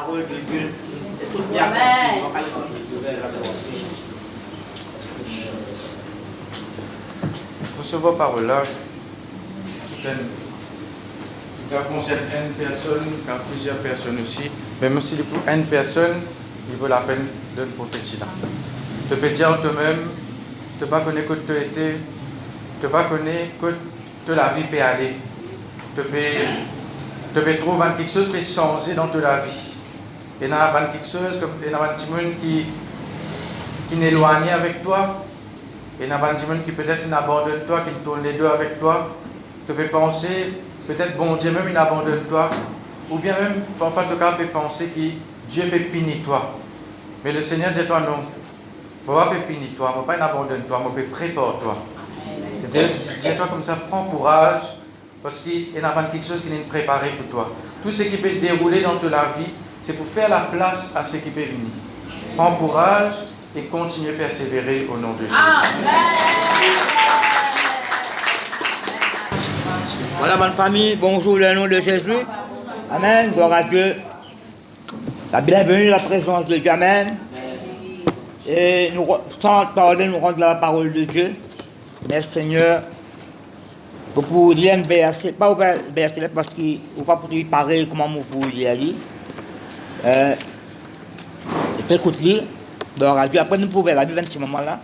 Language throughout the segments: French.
parole de Dieu. Écoute bien. Recevoir parole-là, ça concerne une personne, car plusieurs personnes aussi, mais même si pour une personne, il vaut la peine de le prophétie là. Tu peux dire toi-même, tu ne connais pas que tu étais, tu ne connais que la vie peut aller. Tu peux trouver quelque chose qui peut changer dans toute la vie. Et il y a quelque chose, il y a un petit monde qui est éloigné avec toi. Et il y a un petit monde qui peut-être abandonne toi, qui tourne les deux avec toi. Tu peux penser, peut-être bon Dieu même il abandonne toi. Ou bien même, parfois tu peux penser que Dieu peut punir toi. Mais le Seigneur dit toi non. Je ne vais pas punir toi, je ne vais pas abandonner toi, je vais préparer toi. Dis-toi comme ça, prends courage, parce qu'il y a quelque chose qui est préparé pour toi. Tout ce qui peut dérouler dans toute la vie, c'est pour faire la place à ce qui peut venir. Prends courage et continue à persévérer au nom de Jésus. Amen. Voilà, bonne famille, bonjour au nom de Jésus. Amen, gloire à Dieu. La bienvenue, la présence de Dieu, amen. Et nous, sans tarder, nous rendons la parole de Dieu. Merci Seigneur. Pour vous dire un verset, pas un verset parce qu'il ne faut pas pour dire pareil comment vous dire. Écoutez, gloire à Dieu. Après, nous pouvons la Bible à ce moment-là.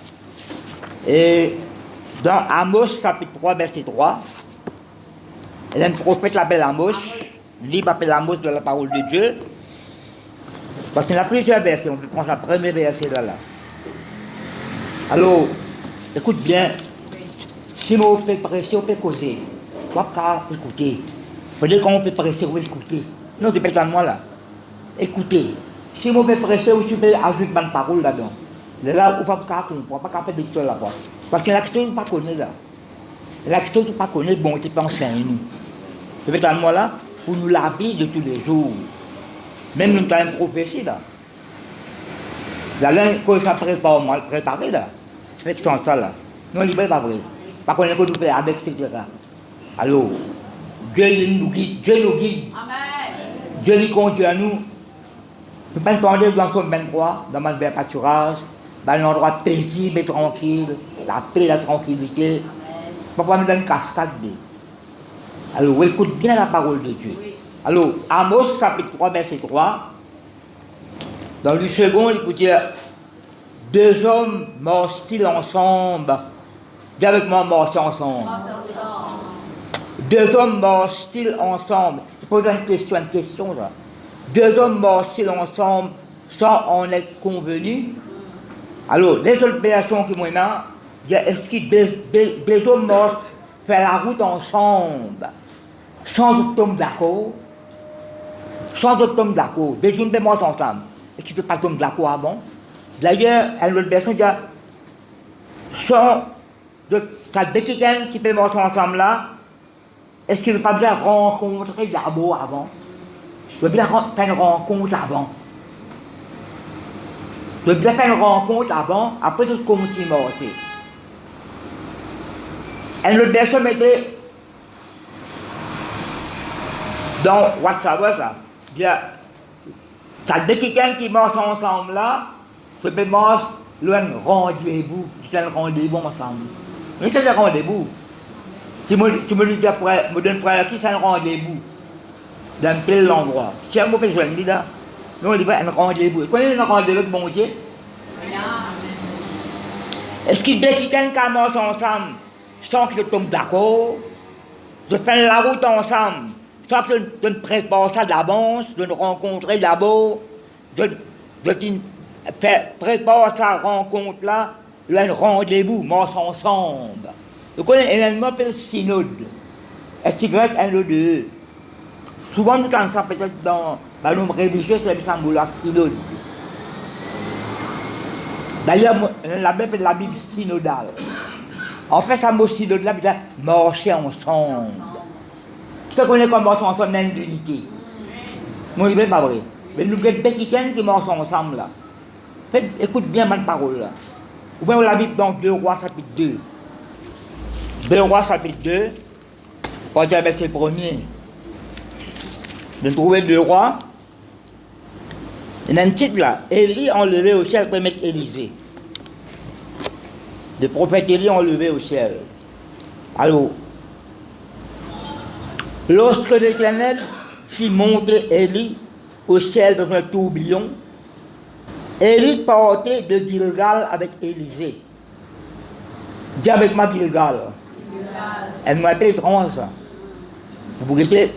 Et dans Amos, chapitre 3, verset 3, il y a un prophète qui l'appelle Amos. Livre appelle Amos de la parole de Dieu. Parce qu'il y a plusieurs versets. On peut prendre le premier verset là. Alors, écoute bien. Si on peut presser, on peut causer. On ne peut pas écouter. Peut-être qu'on peut presser, on peut écouter. Non, tu peux être moi là. Écoutez. Si on peut presser, tu peux ajouter une parole là-dedans. Là, on ne peut pas comprendre, on ne peut pas faire des questions là-bas. Parce que la question, on ne peut pas connaître là. La question, on ne peut pas connaître, bon, tu peux enseigner nous. Tu peux être moi là pour nous laver de tous les jours. Même nous avons une prophétie là. Là, quand ça prépare, mal préparé là. Je fais que ça là. Non, il n'est pas vrai. Par contre, nous faisons avec, etc. Alors, Dieu nous guide. Amen. Dieu lui conduit à nous. Nous ne pouvons pas entendre dans Somme 23, dans le verbe pâturage, dans un endroit paisible et tranquille, la paix, la tranquillité. Parfois, nous donne une cascade. Alors, écoute bien la parole de Dieu. Oui. Alors, Amos, chapitre 3, verset 3. Dans le second, il peut dire deux hommes marchent-ils ensemble? Dis avec moi, marcher ensemble. Deux hommes marchent-ils ensemble? Je pose une question là. Deux hommes marchent-ils ensemble sans en être convenus? Alors, les autres versions qui m'ont dit, est-ce que des hommes marchent faire la route ensemble sans tomber d'accord? Sans tomber d'accord. Des hommes marchent ensemble. Est-ce qu'ils ne peuvent pas tomber d'accord avant? D'ailleurs, une autre version dit, sans ça dès quelqu'un qui peut marcher ensemble là, est-ce qu'il ne veut pas bien rencontrer d'abord avant? Il veut bien faire une rencontre avant. Il veut bien faire une rencontre avant, après tout continue à marcher. Et l'autre personne mettait dans WhatsApp, ça dès quelqu'un qui marche ensemble là, ça peut marcher un rendez-vous, c'est un rendez-vous ensemble. Mais c'est un rendez-vous. Si je me dis après, je me donne pour qui c'est un rendez-vous dans quel endroit. Si un mot peut jouer, nous on dit un rendez-vous. Vous connaissez un rendez-vous avec mon Dieu? Est-ce qu'il y a quelqu'un qui marche ensemble sans que je tombe d'accord? Je fais la route ensemble sans que je ne prépare ça d'avance, de nous rencontrer d'abord, de prépare sa rencontre là, un rendez-vous, marche ensemble. Vous connaissez, il y a un mot appelé synode. S-Y-N-O-D-E. Souvent, nous entendons ça peut-être dans la norme religieuse, c'est le symbole la synode. D'ailleurs, la Bible est la Bible synodale. En fait, ça mot synode là, c'est marcher ensemble. Qui se connaît comme marcher ensemble, même d'unité. Moi, il n'est pas vrai. Mais nous avons des quelqu'un qui marche ensemble là. Écoute bien ma parole là. Vous voyez la Bible dans 2 Rois chapitre 2. 2 Rois chapitre 2, on va verset 1er. Vous trouvez 2 Rois, Il y a un titre là, Élie enlevé au ciel pour mettre Élisée. Le prophète Élie enlevé au ciel. Alors, lorsque l'Éternel fit monter Élie au ciel dans un tourbillon, Élie partait de Gilgal avec Élisée. Dis avec moi Gilgal. Elle m'a été étrange ça. Vous regardez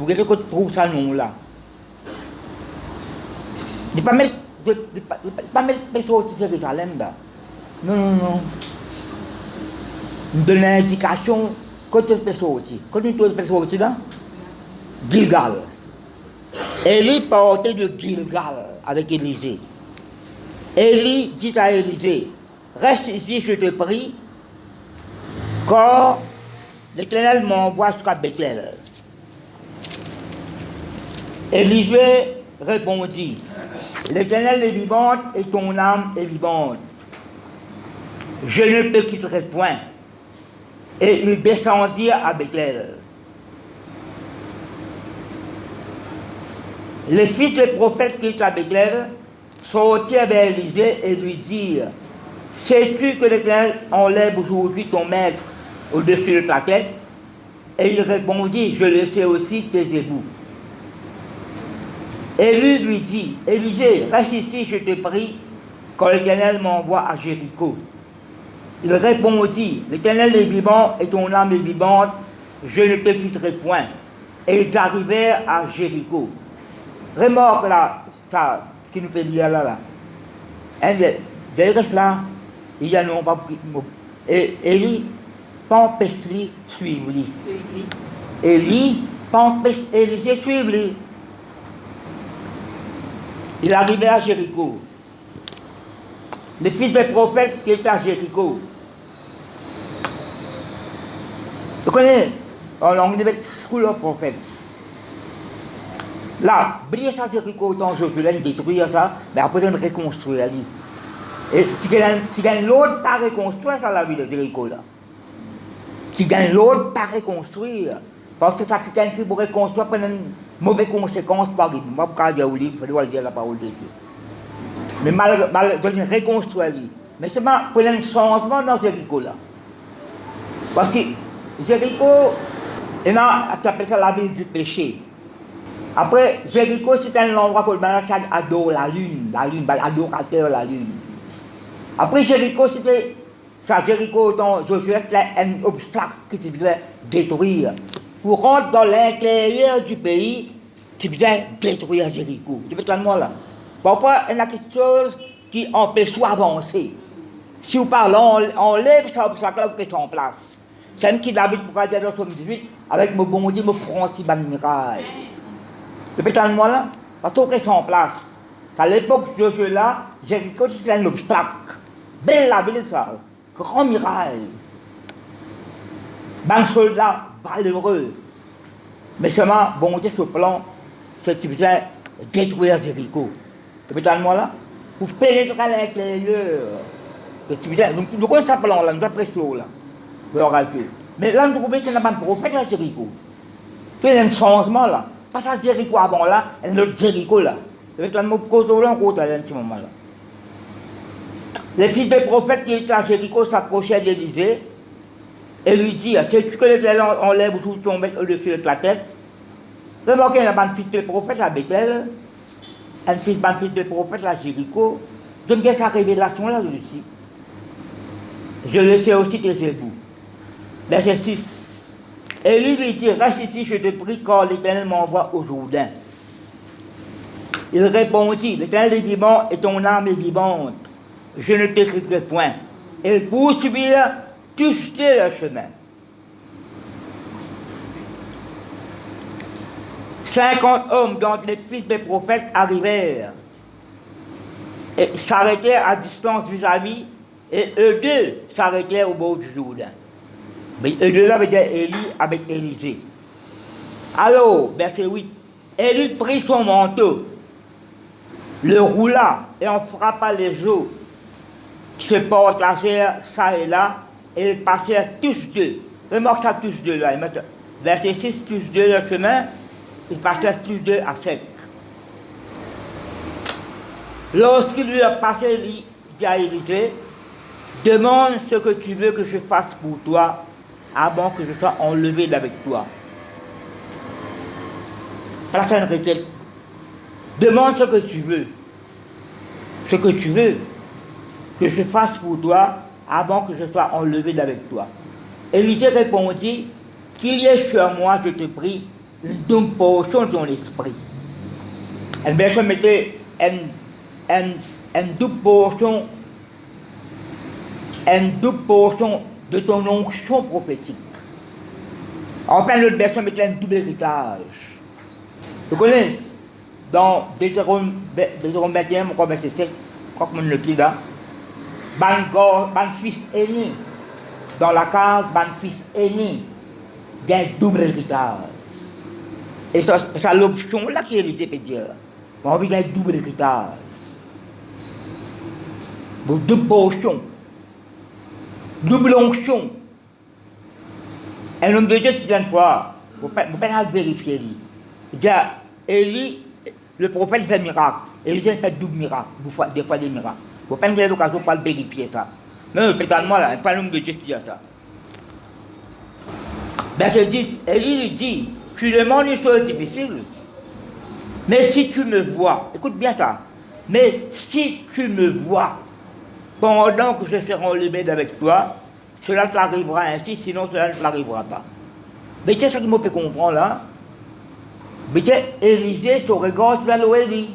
que tu trouves ça nom là. Ne pas mettre personne de Jérusalem là. Non, non, non. Nous donne l'indication que tu peux sortir. Quand tu peux sortir là, Gilgal. Élie partait de Gilgal avec Élisée. Élie dit à Élisée, reste ici, je te prie, car l'Éternel m'envoie jusqu'à Bethel. Élisée répondit, l'Éternel est vivante et ton âme est vivante. Je ne te quitterai point. Et ils descendirent à Bethel. Les fils des prophètes qui étaient à Bethel sortirent vers Élisée et lui dirent, sais-tu que l'Éternel enlève aujourd'hui ton maître au-dessus de ta tête? Et il répondit, je le sais aussi, taisez-vous. Élie lui dit, Élisée, reste ici, je te prie, quand l'Éternel m'envoie à Jéricho. Il répondit, l'Éternel est vivant et ton âme est vivante, je ne te quitterai point. Et ils arrivèrent à Jéricho. Remarque là, ça, qui nous fait lire là. Derrière cela, il y a non pas. Et Élie, pas empêché suivre lui. Élie, pas empêché Élisée suivre lui. Il arrivait à Jéricho. Les fils des prophètes qui étaient à Jéricho. Vous connaissez, en anglais, School of Prophets. Là, briller ça Jéricho autant Josué détruire ça, mais après on reconstruire. Et si gagne l'autre, pas reconstruire ça la vie de Jéricho là. Si gagne l'autre, pas reconstruire. Parce que ça qui pour reconstruire prend une mauvaise conséquence par exemple. Je ne vais pas dire au livre, je dois dire la parole de Dieu. Mais mal de reconstruire. Mais c'est pour un changement dans Jéricho là. Parce que Jéricho, il appelle ça la ville du péché. Après, Jéricho, c'est un endroit où ça adore la lune, adorateur la lune. Après, Jéricho, c'était ça, Jéricho, Josué, c'était un obstacle que tu devais détruire. Pour rentrer dans l'intérieur du pays, tu devais détruire Jéricho. Tu peux te le là. Parfois, il y a quelque chose qui empêche d'avancer. Si vous parlez, on lève cet obstacle qui est en place. C'est un qui David pour dire dans 18, avec mon bon Dieu, mon franchi ban miraille. Le pétale moi là, parce qu'on est en place. À l'époque de Josué là, Jéricho c'était un obstacle. Belle la ville ça, grand miraille. Ben soldat malheureux. Mais seulement, bon Dieu, ce plan, c'est qu'il faisait détruire Jéricho. Le pétale moi là, vous pénétrez à l'intérieur. Nous connaissons ce plan là, nous avons presque là. Mais là, nous trouvons que c'est un prophète à Jéricho. Il y a un changement là. Pas ça Jéricho avant là, et notre Jéricho là. C'est un mot côté là, côté à un petit moment là. Les fils des prophètes qui étaient à Jéricho s'approchaient d'Élisée et lui dirent, sais-tu que l'Éternel enlève tout ton maître au-dessus de ta tête? Remarquez, il y a un fils de prophète à Bethel, un fils de prophète à Jéricho. Donc, qu'est-ce que cette révélation là dessus? Je le sais aussi, taisez-vous. Verset 6. Élie lui dit, reste ici, je te prie, car l'Éternel m'envoie au Jourdain. Il répondit, l'Éternel est vivant et ton âme est vivante. Je ne t'écrirai point. Ils poursuivirent tous leur chemin. 50 hommes, dont les fils des prophètes, arrivèrent et s'arrêtèrent à distance vis-à-vis, et eux deux s'arrêtèrent au bord du Jourdain. Mais eux deux là veut dire Élie avec Élisée. Alors, verset 8, Élie prit son manteau, le roula et en frappa les eaux qui se partagèrent ça et là, et ils passèrent tous deux. Remarque ça tous deux là. Verset 6, tous deux le chemin, ils passèrent tous deux à sec. Lorsqu'il lui a passé, il dit à Élisée, demande ce que tu veux que je fasse pour toi avant que je sois enlevé d'avec toi. Place une requête. Demande ce que tu veux. Ce que tu veux que je fasse pour toi avant que je sois enlevé d'avec toi. Élisée répondit, qu'il y ait sur moi, je te prie, une double portion de ton esprit. Elle version mettait une double portion de ton onction prophétique. Enfin, l'autre version mettait un double héritage. Vous connaissez? Dans Deutéronome 21, mon verset 7, je crois que mon le dit là. Ban fils aîné, dans la case, ban fils aîné, il y a un double héritage. Et c'est l'option là qui Élisée peut dire. On il y a un double héritage. Double portion. Double onction. Un homme de Dieu, si tu viens de voir, vous ne pouvez pas vérifier. Il dit, Élie, le prophète fait miracle. Élisée fait double miracle, des fois des miracles. Vous ne pouvez pas l'occasion pour le vérifier ça. Non, peut-être moi là, pas un homme de Dieu qui dit ça. Verset 10, Élie lui dit, tu demandes une chose difficile, mais si tu me vois, écoute bien ça, mais si tu me vois, pendant que je serai enlevé avec toi, cela t'arrivera ainsi, sinon cela ne t'arrivera pas. Mais c'est ce qui me fait comprendre là. Mais Élisée, son regard sur l'Élie.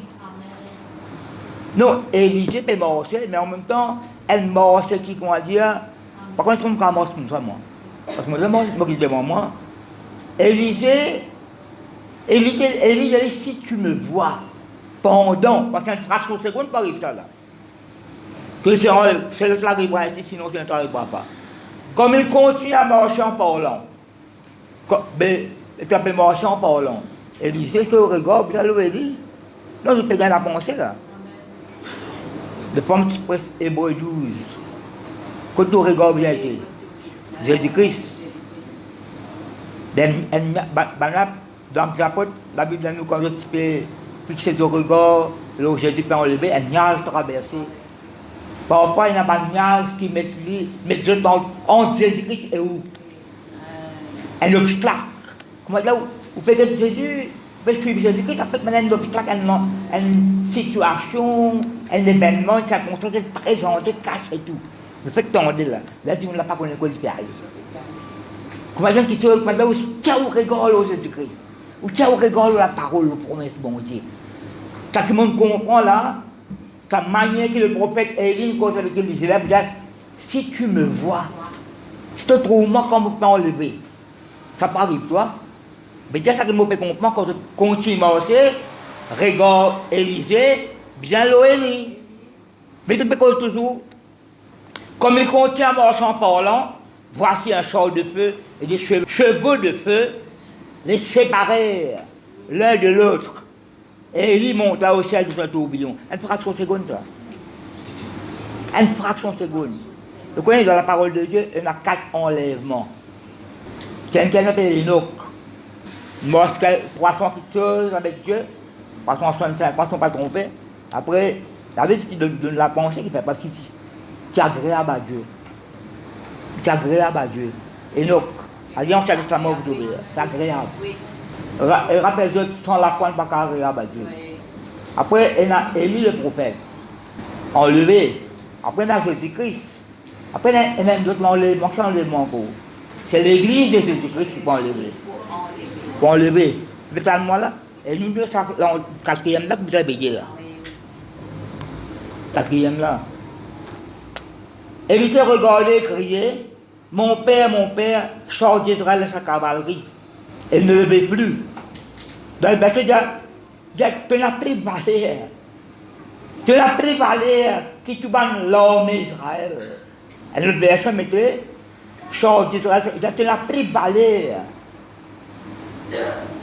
Non, Élisée peut marcher, mais en même temps, elle marche qui, comment dire, par contre, c'est comme marche comme ça, moi. Parce que moi, je me dis devant moi, Élisée, dit, si tu me vois, pendant, parce qu'une fraction de seconde par ça là, que cela t'arrivera ainsi, sinon ça ne t'arrivera pas. Comme il continue à marcher en parlant, il peut marcher en parlant, Élisée, je te regarde, vous allez dire, non, je peux gagner la pensée là. Le femme qui presse Hébreu 12. Quand tu regardes bien, Jésus-Christ. Dans la Bible nous, quand tu peux fixer ton regard, là où Jésus peut enlever, un nuage traversé. Parfois, il y a un nuage qui met Dieu entre Jésus-Christ et où? Un obstacle. Comment là, vous faites que Jésus, vous suivre Jésus-Christ, après maintenant un obstacle, une situation, un événement, une circonstance, une présentée, casse et tout. Le fait que tu es là, là, tu ne l'as pas connu quoi il peut arriver. Comment ça, qui se dit, comment tu as au regard de Jésus-Christ, ou tu as au regard de la parole, la promesse, bon Dieu. Quand tout le monde comprend là, sa manière que le prophète Élie, cause avec il disait là, si tu me vois, si tu trouves moi comme tu peux enlever, ça peut arriver toi. Mais c'est ça que je me fais comprendre quand tu continues à marcher, regarde Élisée, bien l'Élie. Mais tu peux toujours, comme il continue à marcher en parlant, voici un char de feu et des chevaux de feu les séparèrent l'un de l'autre. Et Élie monta au ciel de un tourbillon. Une fraction de seconde, ça. Une fraction de seconde. Vous connaissez dans la parole de Dieu, il y en a 4 enlèvements. C'est un qui s'appelle Enoch. Mort 300 quelque chose avec Dieu, 365, 300 pas trompé. Après, David qui donne la pensée qui ne fait pas si c'est agréable à Dieu. C'est agréable à Dieu. Enoch, alliance avec la mort, c'est agréable. Et rappelle-toi, sans la foi, pas agréable à Dieu. Après, il y a Élie le prophète, enlevé. Après, il y a Jésus-Christ. Après, il y a d'autres enlèvements, c'est enlèvement encore. C'est l'église de Jésus-Christ qui peut enlever. Pour enlever. Mais moi là, et nous deux, le quatrième là que vous avez payé là. Quatrième là. Et il s'est regardé et crié, mon père, sort d'Israël à sa cavalerie. Elle ne levait plus. Donc, ben, tu n'as pris Valère. Tu n'as pris Valère qui tu vas l'armée Israël. Et le verset mettait, sort d'Israël, tu n'as pris Valère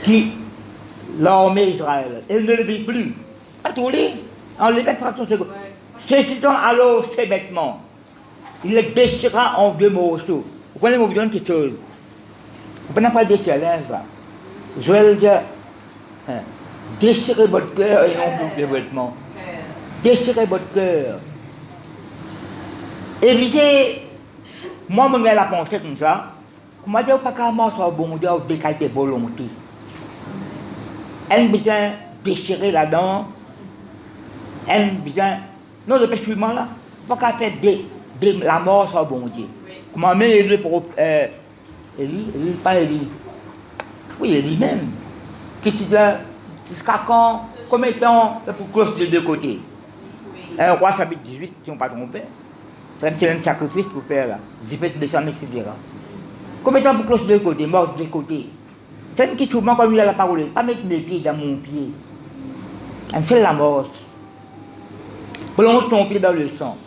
qui l'armée Israël. Elle ne le vit plus. Pas tous les. On les met 30 secondes. Saisissant alors ses vêtements. Il les déchira en 2 morceaux. Vous connaissez mon besoin quelque chose. Vous ne pouvez pas déchirer ça. Je vais le dire. Déchirez votre cœur et non les vêtements. déchirer votre cœur. Et lisez, moi, je la pensée comme ça. Comment dire, pas qu'à moi, soit bon Dieu, décalé volonté. Elle besoin déchirer là-dedans. Elle besoin. Non, le suivant là. Pas qu'à faire la mort, soit bon Dieu. Comment même Élie pour. Élie, pas Élie. Oui, Élie même. Qui dit là, jusqu'à quand, combien de temps pour cloche de deux côtés? Un roi chapitre 18, si on ne pas trompé. C'est un sacrifice pour faire là. J'ai fait descendre, etc. Combien de temps pour cloche de deux côtés, mort de deux côtés? C'est une qui souvent, comme il a la parole, pas mettre mes pieds dans mon pied. C'est la mort. Plonge ton pied dans le sang.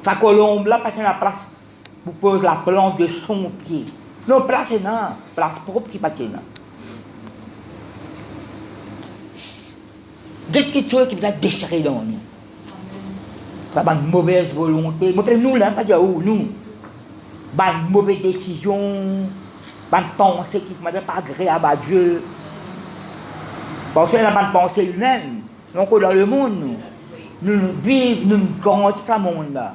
Sa colombe là passe la place pour poser la plante de son pied. Non, place est là, place propre qui passe là. Des petites choses qui vous a déchiré dans nous. Ça va une mauvaise volonté. Nous, là, pas dire où, nous. Une mauvaise décision. Une pensée qui ne pas agréable à Dieu. Parce que la pensée humaine. Donc, dans le monde, nous vivons, nous grandissons dans ce monde-là.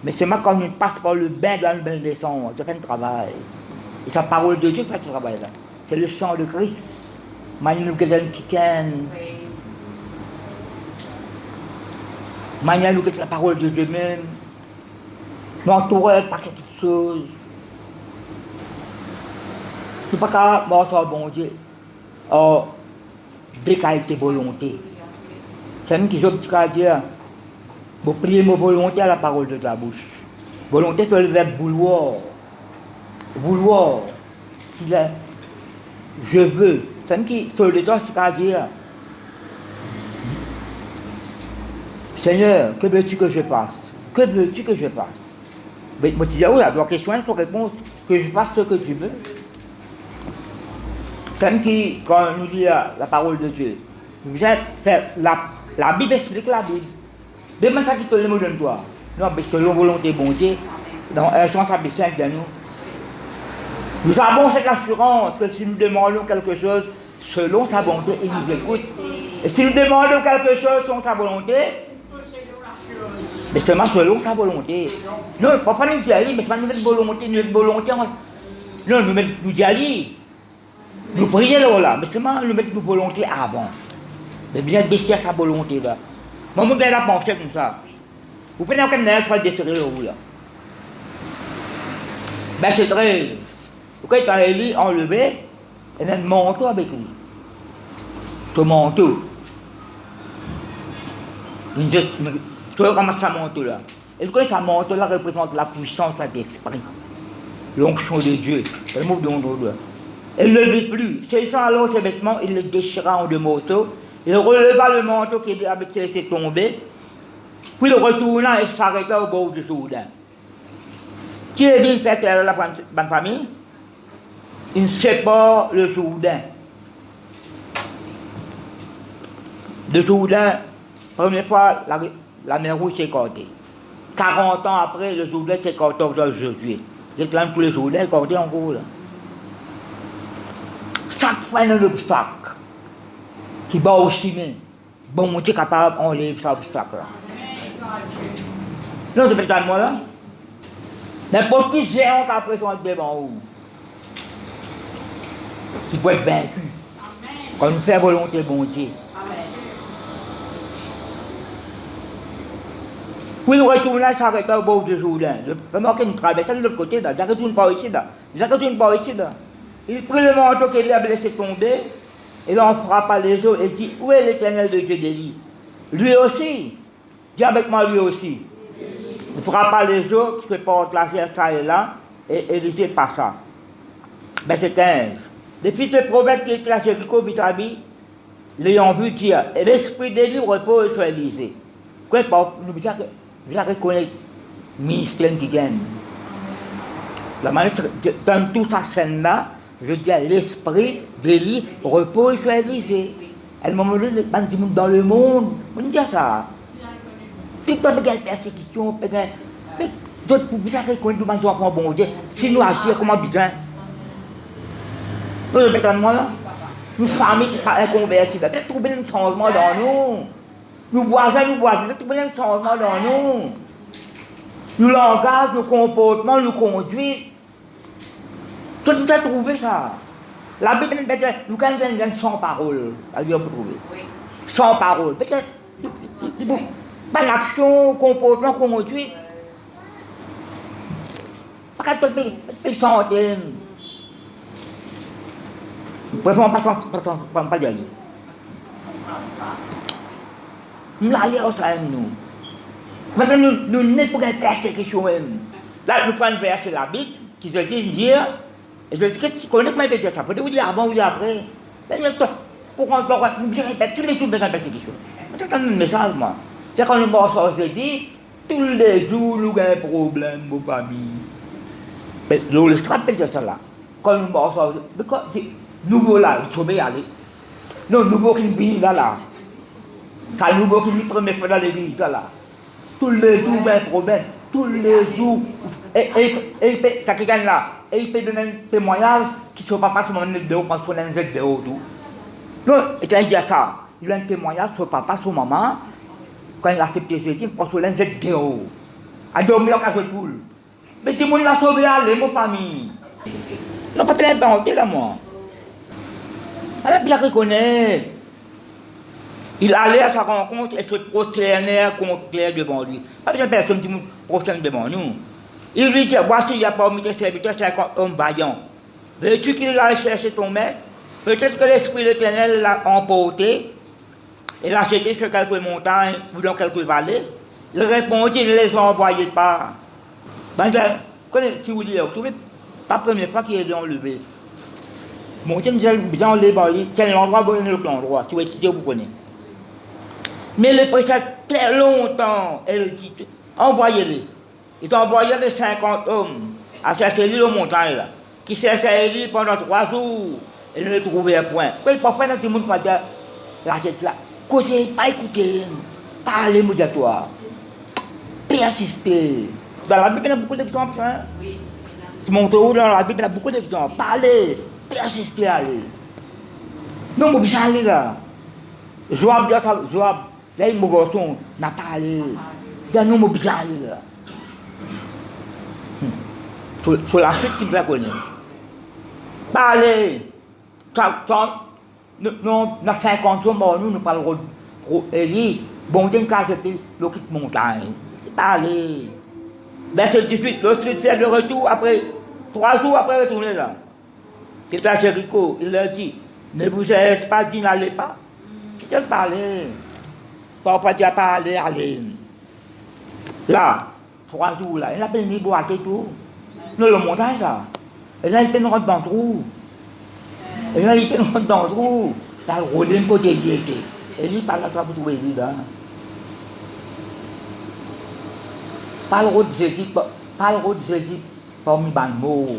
Mais c'est moi quand on passe par le bain dans le bain des sangs, je fais un travail. Et sa parole de Dieu qui fait ce travail-là. C'est le sang de Christ. Maintenant, nous avons Maintenant, nous avons la parole de Dieu même. Nous entourons par quelque chose. Nous ne pouvons pas mort bon Dieu. Oh, décaler tes volontés. C'est même qui je peux dire. Vous priez vos volontés à la parole de ta bouche. Volonté, c'est le verbe vouloir. Vouloir. Je veux. C'est même qui, sur le temps, c'est à dire. Seigneur, que veux-tu que je fasse? Que veux-tu que je fasse? Mais moi, tu dis, oh, la question, il faut répondre que je fasse ce que tu veux. C'est même qui, quand on nous dit la parole de Dieu, nous vient faire la Bible explique la Bible. Demande ça qui te le mot de toi. Non, mais selon volonté bon Dieu, dans 1 Jean chapitre 5 de nous avons cette assurance que si nous demandons quelque chose selon sa volonté, il nous écoute. Et si nous demandons quelque chose selon sa volonté, mais seulement selon sa volonté. Non, parfois nous disons, mais c'est pas notre volonté, non, nous disons, nous prions là, mais seulement nous mettons nos volontés avant. Mais bien déchirer sa volonté là. Moi, je vais la penser comme ça. Vous prenez aucun nerf, soit déchirer le roux là. Ben c'est 13. Pourquoi il a Élie enlevé, et même manteau avec lui. Ce manteau. Tu ramasses sa manteau là. Et pourquoi sa manteau là représente la puissance de l'esprit. L'onction de Dieu. C'est le mot de Dieu. Il ne le vit plus. Saisissant alors ses vêtements, il les déchira en deux morceaux. Il releva le manteau qu'il avait laissé tomber. Puis il retourna et s'arrêta au bord du Jourdain. Qui est dit fait la bonne famille? Il sépare le Jourdain. Le Jourdain, première fois, la mer Rouge s'est écartée. 40 ans après, le Jourdain s'est écarté aujourd'hui. Il réclame tous les Jourdains écartés en gros là. Chaque fois, il y a un obstacle qui bat au chemin. Bon, on est capable d'enlever cet obstacle-là. Non, je peux moi là. N'importe qui géant qui a présenté devant vous, qui peut être vaincu. Quand nous faisons volonté, bon Dieu. Puis nous retournons à s'arrêter au bord du Jourdain. Remarquez, nous traversons de l'autre côté là. Ils ne retournent pas ici là. Ils ne retournent pas ici là. Il prit le manteau qu'il avait laissé tomber, et il en frappa les eaux et dit, où est l'Éternel de Dieu d'Élie? Lui aussi, dis avec moi lui aussi. Il frappa les eaux, qui se portent la chair ça et là, et Élisée passa. Verset 15. Les fils de prophètes qui étaient à Jéricho vis-à-vis, l'ayant vu dire, et l'esprit d'Élie repose sur Élisée. Quoi, nous devons reconnaître le ministère qui gagne. La manière dans toute sa scène là, je dis à l'esprit d'Élie repose sur Élisée. À un moment donné, dans le monde, on dit ça. Tout le temps, il y a des persécutions, mais d'autres pour bien reconnaître que nous avons bon Dieu. Si nous agissons comme besoin. Vous êtes moi là? Une famille qui n'est pas inconvertie, peut-être trouver un changement dans nous. Nous voisins, tout le monde changement dans nous. Nous langage, nos comportements, nous conduit. Tout le monde a trouvé ça. La Bible dit, nous avons sans parole. La Bible peut trouver. Sans parole. Peut-être, pas l'action, comportement, conduit. Pas qu'à tout le santé. Nous pouvons pas dire. Nous l'allons au nous. Maintenant, nous n'avons pas de persécution. Là, nous prenons un verset de la Bible qui se dit, et je dis que tu connais comment il peut dire ça. Peut-être vous dire avant ou dire après. Pour encore, nous répète tous les jours de la persécution. C'est un message, moi. C'est quand nous marchons Jésus, tous les jours, nous avons un problème, vos familles. Mais le strat peut dire ça là. Quand nous marchons, nouveau là, il faut bien aller. Non, nouveau qui vient là. Ça, nouveau qui vient première fois dans l'église là. Tous les jours, un problème. Tous les jours. Et ça qui gagne là. Et il peut donner un témoignage qui ne soit pas seulement une vidéo, parce qu'on a une vidéo. Non, et quand il dit ça, il a un témoignage sur papa, sur maman, quand il a accepté Jésus, parce qu'on a une vidéo. À dormir à ce poule. Mais si mon a sauvé aller, mon famille. Non, pas très bien, là, moi. Elle a bien reconnaître. Il allait à sa rencontre et se prosternait contre Claire devant lui. Pas besoin de personne qui nous prosterne devant nous. Il lui dit, voici, il y a parmi tes serviteurs 50 hommes vaillants. Veux-tu qu'il aille chercher ton maître? Peut-être que l'Esprit de l'Éternel l'a emporté et l'a jeté sur quelques montagnes ou dans quelques vallées. Il répondit, ne les envoyez pas. Ben, si vous dites, vous trouvez pas la première fois qu'il est enlevé. Bon, tiens, bien enlevé, c'est l'endroit, vous connaissez l'autre endroit. Si vous étudiez, vous connaissez. Mais le précède très longtemps, elle dit, envoyez-les. Ils ont envoyé les 50 hommes à chercher l'île aux montagnes, là, qui cherchaient l'île pendant 3 jours et ne le trouvaient point. Quand le prophète a dit, la tête là, causez, pas écouter, parlez, me dire toi, persister. Dans la Bible, il y a beaucoup d'exemples. Hein? Oui. C'est mon tour dans la Bible, il y a beaucoup d'exemples. Parlez, persister, allez. Non, vous allez là. Joab, là, il m'a dit, n'a pas allé. Il nous, vous allez là. Sur la suite, tu la connais. Parlez. Nous, 50 jours, nous parlons de Élie. Bon, Dieu, quand c'était le kit montagne. Parlez. Verset 18, lorsqu'il fait le retour, après 3 jours après retourner là. C'est à Jéricho, il leur dit, ne vous ai-je pas dit, n'allez pas. Qu'est-ce que parler? Pas dire parler, allez. Là, 3 jours là, il a béni boire et tout. Nous, le montagne là. Et là, il peut nous rentrer dans le trou. Et là, il peut nous rentrer dans le trou. Là, il rôde un côté il était. Et il parle à toi pour trouver lui là. Parle de Jésus parmi les mots.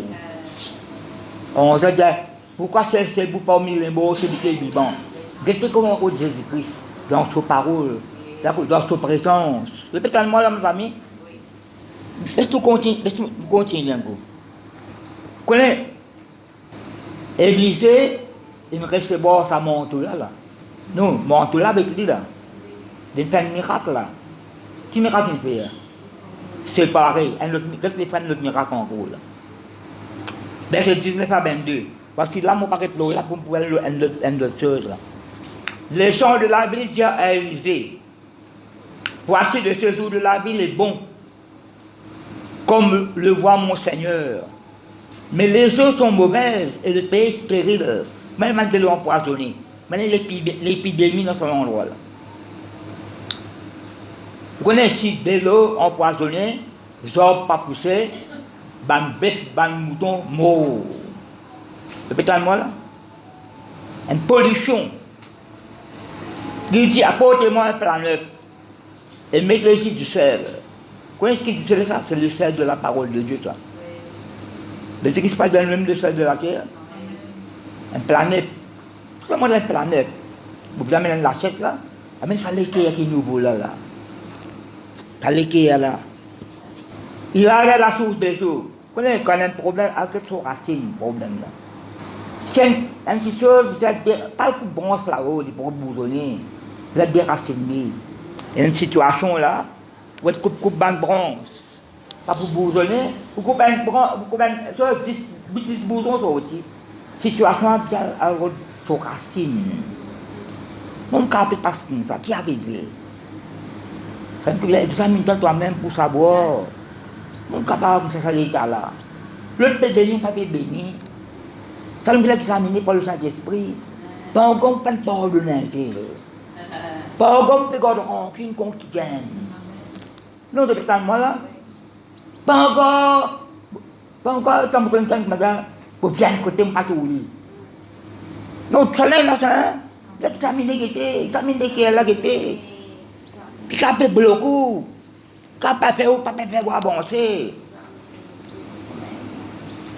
On se dit, pourquoi c'est vous parmi les mots, c'est du vivant. Regardez comment on dit Jésus-Christ dans sa parole, dans sa présence. Répétez-moi là, mes amis. Laisse-nous continuer un peu. Vous connaissez, Élisée, il recevoir sa manteau là. Non, manteau là avec lui là. Il fait un miracle là. Quel miracle il fait? C'est pareil, quand ils prennent notre miracle en gros. Verset 19 à 22. Voici là, mon paquet de l'eau, là, pour pouvoir une autre chose. Les chants de la ville disent à Élisée, voici de ce jour de la ville est bon, comme le voit mon Seigneur. Mais les eaux sont mauvaises et le pays stérile, même de l'eau empoisonnée. Maintenant, l'épidémie dans son endroit là. Vous connaissez de l'eau empoisonnée, les arbres pas poussés, ban bœuf, ban mouton, mort. Répétez-moi là. Une pollution. Il dit, apportez-moi un plat neuf et mettez ici du sel. Vous connaissez ce qu'il dit, c'est ça? C'est le sel de la parole de Dieu, ça. Mais ce qui se passe dans le même le sel de la terre, un plat neuf. Tout le monde a un plat neuf. Vous amenez une l'assiette là, amène ça l'équerre qui est nouveau là. Ça l'équerre là. Il a la source des eaux. Vous connaissez quand il y a un problème, avec son racine, problème là. C'est une petite chose, vous êtes pas le coup de bronze là-haut, il faut bourgeonner. Vous êtes déraciné. Il y a une situation là, où tu coupes une bronze, pas pour bourgeonner, vous coupez une bronze, vous coupez 10 bourgeons aussi. Situation à votre racine. Mon cas peut passer comme ça, qui arrive? Ça veut dire examine toi-même pour savoir. Mon cas pas comme ça, l'état là. L'autre peut bénir, pas peut bénir. Ça veut dire examiner par le Saint-Esprit. Pas encore pas de pardonner. Pas encore de garder rancune contre qui gagne. Non, depuis tant de mois là. Pas encore, tant que madame, pour bien côté mon patouli. Non, ça là, ça, l'examiner qui était, examiner qui est là qui était. Puis qu'à peut bloquer, qu'à pas faire ou pas faire avancer.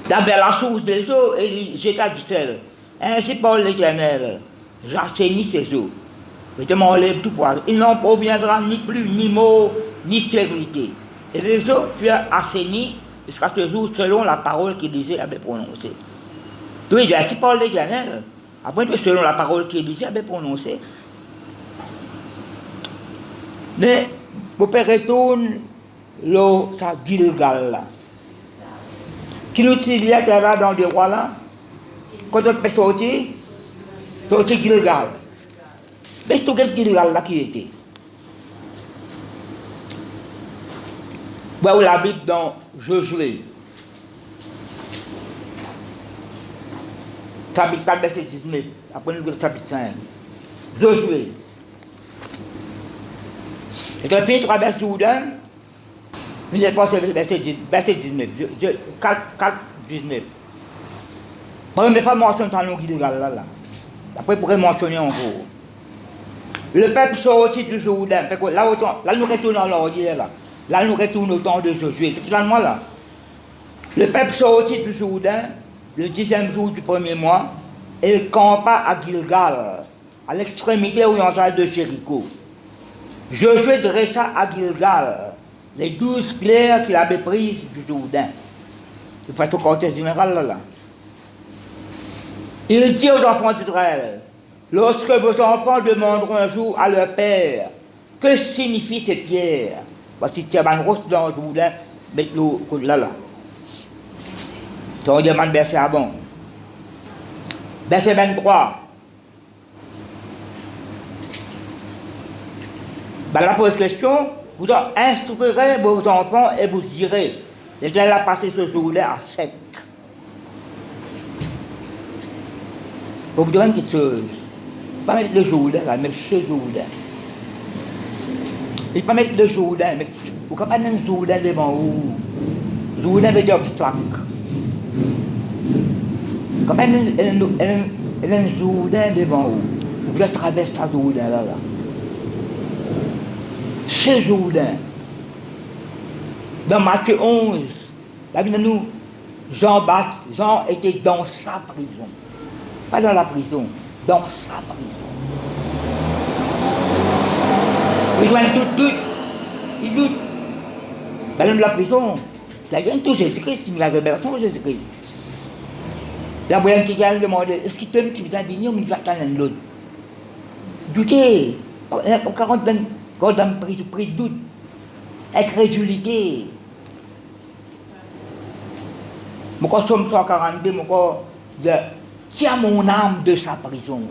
D'abord la source des eaux et j'étais du sel. Ainsi parle l'Éternel, j'assainis ces eaux. Je m'enlève tout poison. Il n'en proviendra ni plus, ni mot, ni stérilité. Et les eaux, tu as assaini jusqu'à ce jour selon la parole qu'Élisée avait prononcée. Oui, j'ai ainsi parle l'Éternel. Après, selon la parole qu'Élisée avait prononcée. Mais, mon père retourne, l'eau, ça Gilgal là. Qui nous dit là dans des rois là, quand on peut sortir Gilgal. Mais c'est quel Gilgal là qui était. Vous la Bible dans Josué. Chapitre 4, verset 19. Après nous, chapitre 5. Josué. Et un pays traverse Jourdain. Il est passé verset 19. 4, 19. Première fois mentionne dans le Gilgal là. Après, pourrait mentionner encore. Le peuple sortit du Jourdain. Là, nous retournons à l'ordinaire là. Là, nous retournons au temps de Josué. C'est finalement là. Le peuple sortit du Jourdain le 10e jour du premier mois et il campa à Gilgal, à l'extrémité orientale de Jéricho. Josué dressa à Gilgal les 12 pierres qu'il avait prises du Jourdain. Il faut être au cortège général là. Il dit aux enfants d'Israël, lorsque vos enfants demanderont un jour à leur père, que signifient ces pierres? Voici Tiaban Ross dans le Jourdain, mettez-le là. On demande verset avant. Verset 23. La pose question, vous instruirez vos enfants et vous direz, l'Éternel a passé ce jour-là à sec. Pour vous dire une petite chose, pas mettre le jour-là, mais ce jour-là. Il ne faut pas mettre le jour-là, mais vous ne pouvez pas mettre le jour-là devant vous. Le jour-là veut dire obstacle. Quand elle a un Jourdain devant vous, vous pouvez traverser ce Jourdain là. Ce Jourdain, dans Matthieu 11, la Bible nous, Jean était dans sa prison. Pas dans la prison, dans sa prison. Il joue un doute. Il doute. Dans la prison, il y a tout Jésus-Christ qui me la révélation de Jésus-Christ. La voyante qui vient demander, est-ce qu'il te dit que tu vas venir ou tu vas attendre l'autre? Douter. Quand on pris de doute. Incrédulité. Mon corps, Somme 142, mon corps, tiens mon âme de sa prison.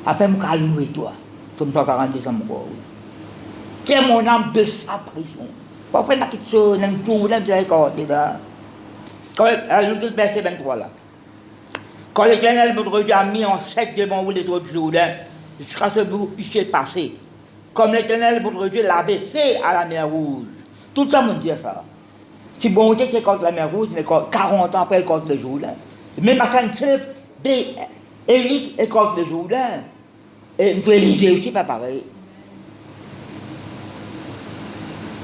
Afin de me louer toi. Somme 142, c'est mon corps. Tiens mon âme de sa prison. Après, on a quelque chose, on a tout, on a déjà accordé là. Quand le verset 23 là. Quand l'Éternel votre Dieu a mis en sec devant vous les eaux du Jourdain, jusqu'à ce que vous puissiez passer. Comme l'Éternel votre Dieu l'avait fait à la mer Rouge. Tout le temps, on dit ça. Si bon Dieu c'est contre la mer Rouge, mais 40 ans après, contre le Jourdain. Même parce qu'un seul Élie est contre le Jourdain. Et pour Élisée aussi, pas pareil.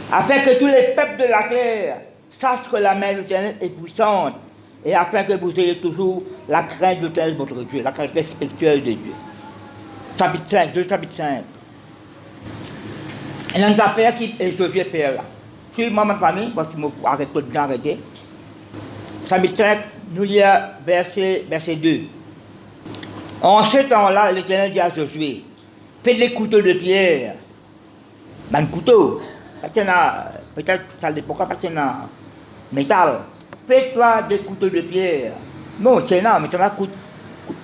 Afin que tous les peuples de la terre sachent que la main de l'Éternel est puissante. Et afin que vous ayez toujours la crainte de l'Éternel votre Dieu, la crainte respectueuse de Dieu. Chapitre 5, chapitre 5. Il y a une affaire qui je vais faire là. Suivez-moi ma famille, parce que je vais arrêter de arrêter. Chapitre 5, nous lisons verset 2. En ce temps-là, l'Éternel dit à Josué, faites les couteaux de pierre un couteau. Parce qu'il y en a, peut-être ça dépend pas, parce qu'il y en a métal. Fais-toi des couteaux de pierre. Non, c'est énorme, mais ça va coûter.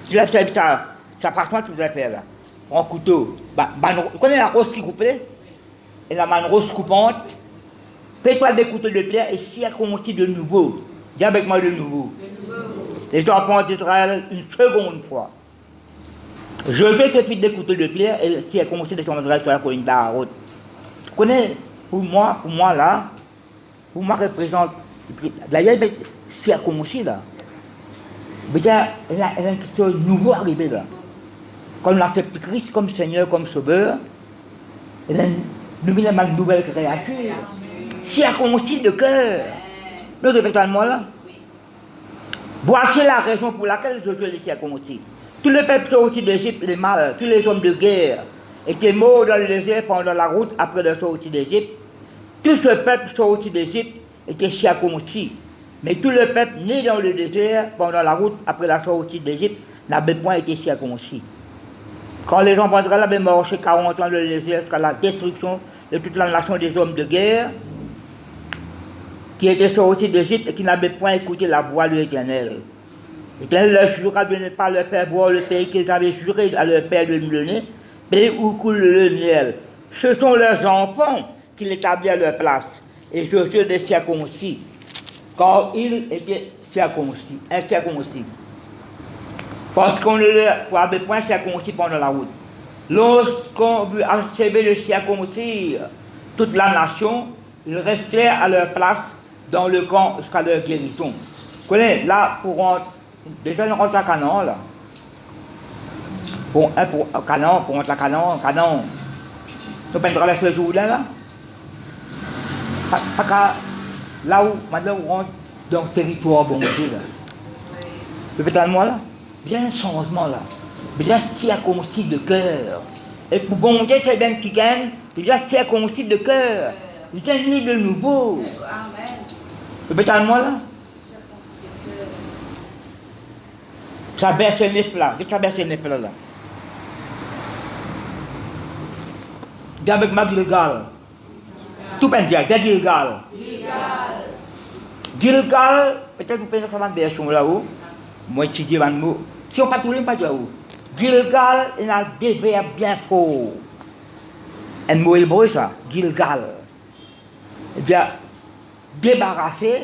Tu l'as fait ça pratiquement tu dois faire là. Un couteau. Vous connaissez la rose qui coupée? Et la manne rose coupante. Fais-toi des couteaux de pierre et si elle commence de nouveau. Dis avec moi de nouveau. Les enfants d'Israël une seconde fois. Je veux que tu fasses des couteaux de pierre et si elle commence de se mettre sur la colline d'Aaron. Vous connaissez, pour moi là, pour moi représente. D'ailleurs, si elle commence là. Déjà, elle a quelque chose de nouveau arrivé là. Quand on accepte Christ comme Seigneur, comme Sauveur, elle a une nouvelle créature. Si elle commence de cœur. Nous répétons moi là. Voici la raison pour laquelle je veux laisser à commencer. Tous les peuples sortis d'Égypte, les mâles, tous les hommes de guerre, étaient morts dans le désert pendant la route après leur sortie d'Égypte. Tout ce peuple sorti d'Égypte était circoncis. Mais tout le peuple né dans le désert pendant la route après la sortie d'Égypte n'avait point été circoncis. Quand les enfants d'Israël avaient marché 40 ans dans le désert jusqu'à la destruction de toute la nation des hommes de guerre, qui étaient sortis d'Égypte et qui n'avaient point écouté la voix de l'Éternel. L'Éternel leur jura de ne pas leur faire voir le pays qu'ils avaient juré à leur père de nous donner, pays où coule le miel. Ce sont leurs enfants qui l'établissent à leur place. Et ce sont des circoncis. Car ils étaient circoncis, incirconcis. Parce qu'on ne leur avait point circoncis pendant la route. Lorsqu'on veut achever de circoncire toute la nation, ils restaient à leur place dans le camp jusqu'à leur guérison. Vous connaissez, là, déjà on rentre à Canaan, là. Pour rentrer à Canaan. Tu peux traverser le Jourdain, là. Là où, maintenant, on rentre dans le territoire bon Dieu, là. Peut-être moi, là. Bien un changement, là. Bien circoncis de cœur. Et pour bon Dieu, c'est bien qui gagne. Déjà circoncis de cœur. Déjà né de nouveau. Peut-être moi, là. Ça baisse le nez là. Qu'est-ce que ça baisse le nez là? Avec ma Gilgal. Tout bien dire, Gilgal. Gilgal, peut-être vous pouvez savoir une version là-haut. Moi, je dis un mot. Si on ne parle pas de là-haut. Gilgal, il a des verbes bien forts. Un mot hébreu, ça. Gilgal. C'est-à-dire, débarrasser,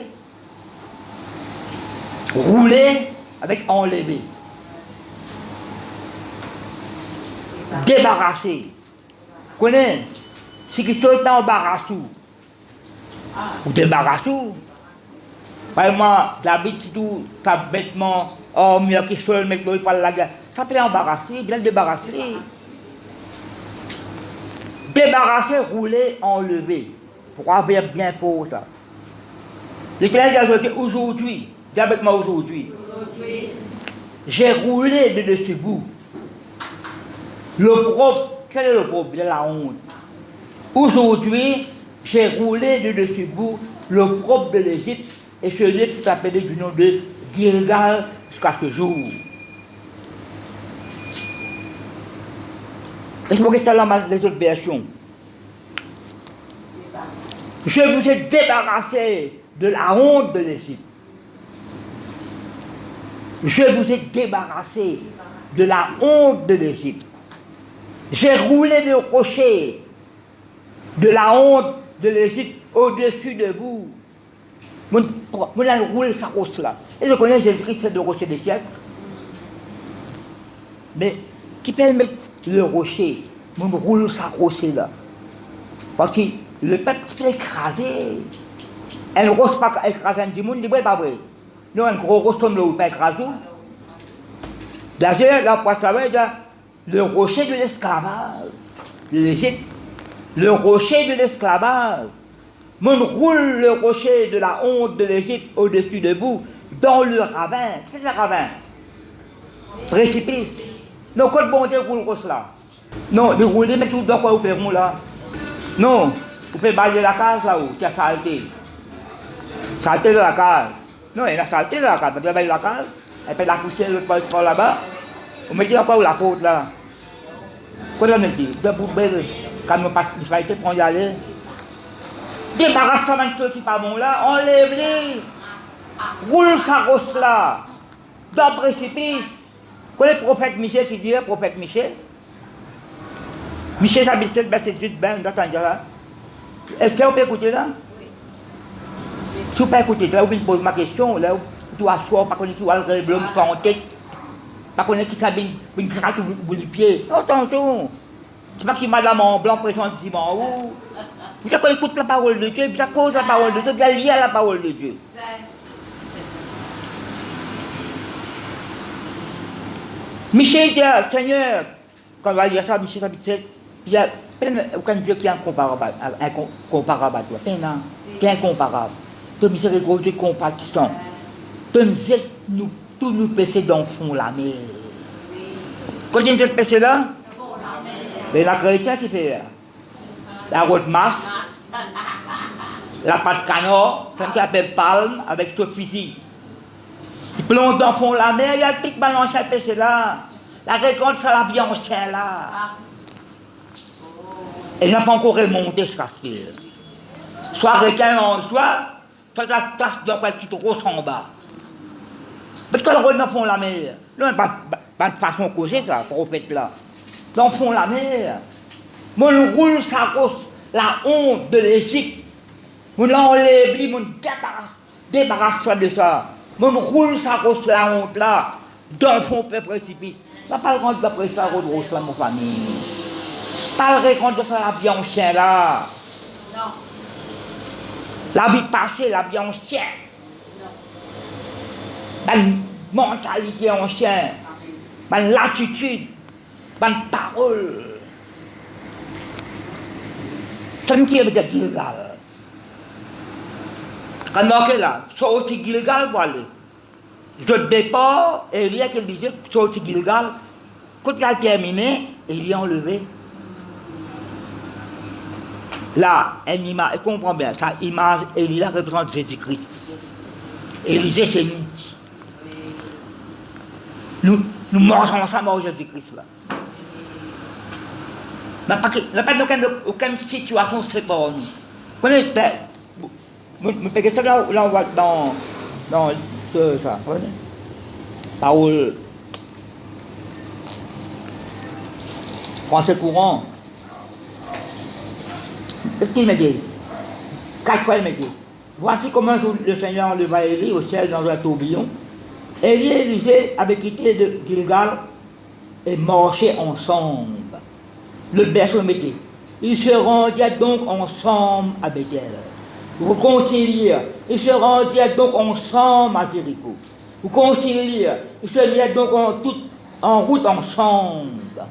rouler avec enlever. Débarrasser. Connais, si qui sont embarrassés, ou débarrassés. Par exemple, j'habite tout, ça bêtement, oh, mieux qui soit, mais il parle la guerre. Ça peut embarrasser, bien débarrasser. Débarrasser, rouler, enlever. Pourquoi avoir bien pour ça? L'Éternel a dit aujourd'hui, dis avec moi aujourd'hui. J'ai roulé de dessus vous. Le propre, quel est le propre? De la honte. Aujourd'hui, j'ai roulé de dessus vous le propre de l'Égypte et ce lieu fut appelé du nom de Gilgal jusqu'à ce jour. Laisse-moi que dans les autres versions. Je vous ai débarrassé de la honte de l'Égypte. Je vous ai débarrassé de la honte de l'Égypte. J'ai roulé le rocher de la honte de l'Égypte au-dessus de vous. Mon a roulé sa roche là. Et je connais Jésus-Christ, c'est le rocher des siècles. Mais qui peut mettre le rocher, mon roule sa rocher là. Parce que le peuple qui peut écraser. Elle ne rose pas écraser un monde, c'est pas vrai. Non, un gros roche comme le pas écraser. D'ailleurs, là, pour savoir, le rocher de l'esclavage de l'Égypte, le rocher de l'esclavage, mon roule le rocher de la honte de l'Égypte au-dessus de vous, dans le ravin. C'est le ravin. Précipice. Non, quand bon Dieu roule là. Non, de rouler, mais tout dans quoi vous faites là. Non, vous pouvez balayer la case là-haut, qui a saleté. Saleté de la case. Non, il y a saleté de la case. Vous balayer la case, et puis la poussière, le poil là-bas. Vous mettez là quoi ou la côte là. Quoi là, on dit? De vous balayer. Quand nous passons, il fallait prendre y aller. Débarrasse-toi de ceux qui pas bon là, enlève-les. Roule sa rosse là, dans le précipice. Quand le prophète Michel qui dirait, prophète Michel, Michel s'habite cette baisse de ben, dans là. Est-ce que vous pouvez écouter là? Si vous pouvez écouter là, vous pouvez poser ma question, là, vous dois asseoir, pas connaître qui va le blanc en tête, pas connaître qui s'habille, une gratte ou les pieds. Attention, c'est pas que madame en blanc présente dit en haut. Vous savez qu'on écoute la parole de Dieu, puis à cause de la parole de Dieu, bien lié à la parole de Dieu. Michel dit, Seigneur, quand on va lire ça, Michel habite, il y a aucun Dieu qui est incomparable à toi. Qui est incomparable. De miséricorde, de compassion. De nous, tous nous péchés dans le fond la mer. Quand il y a ce péché là, c'est la chrétien qui fait la route masse, la pâte canard, ça qui appelle palme avec ce fusil. Il plonge dans le fond la mer, il y a le petit ballon chez le péché là. La récolte, ça la vie en chien là. Elle n'a pas encore remonté jusqu'à ce qu'il. Soit requin en soi, soit la tasse dans quelque chose en bas. Mais quand on rentre dans le fond de la mer, là, pas de façon de causer ça, prophète là. Dans le fond de la mer, on roule sa grosse, la honte de l'Égypte. On l'enlève, on débarrasse-toi de ça. On roule sa grosse, la honte là, dans le fond du précipice. Ça pas le rendre d'après ça, redresse là, mon famille. Pas le rendre de ça, la vie en chien là. Non. La vie passée, la vie en chien. Une mentalité en chien, une l'attitude, une parole. C'est qui veut dire Gilgal. Quand on est là, sorti Gilgal pour aller. De départ, Élie qui disait sorti Gilgal. Quand il a terminé, Élie a enlevé. Là, une image, elle comprend bien, ça image, Élie là représente Jésus-Christ. Élisée, c'est nous. Nous mangeons ensemble avec Jésus-Christ là. Il n'y a pas aucune situation séparée. Vous connaissez, je peux ça là, on va dans ça, vous voyez? Parole. Français courant. Qu'est-ce qu'il me dit? 4 fois il me dit. Voici comment le Seigneur enleva Élie au ciel dans un tourbillon. Élie et Élisée avaient quitté de Gilgal et marchaient ensemble. Le berceau mettait. Ils se rendirent donc ensemble à Bethel. Vous continuez lire. Ils se rendirent donc ensemble à Jéricho. Vous continuez lire. Ils se mirent donc en route ensemble.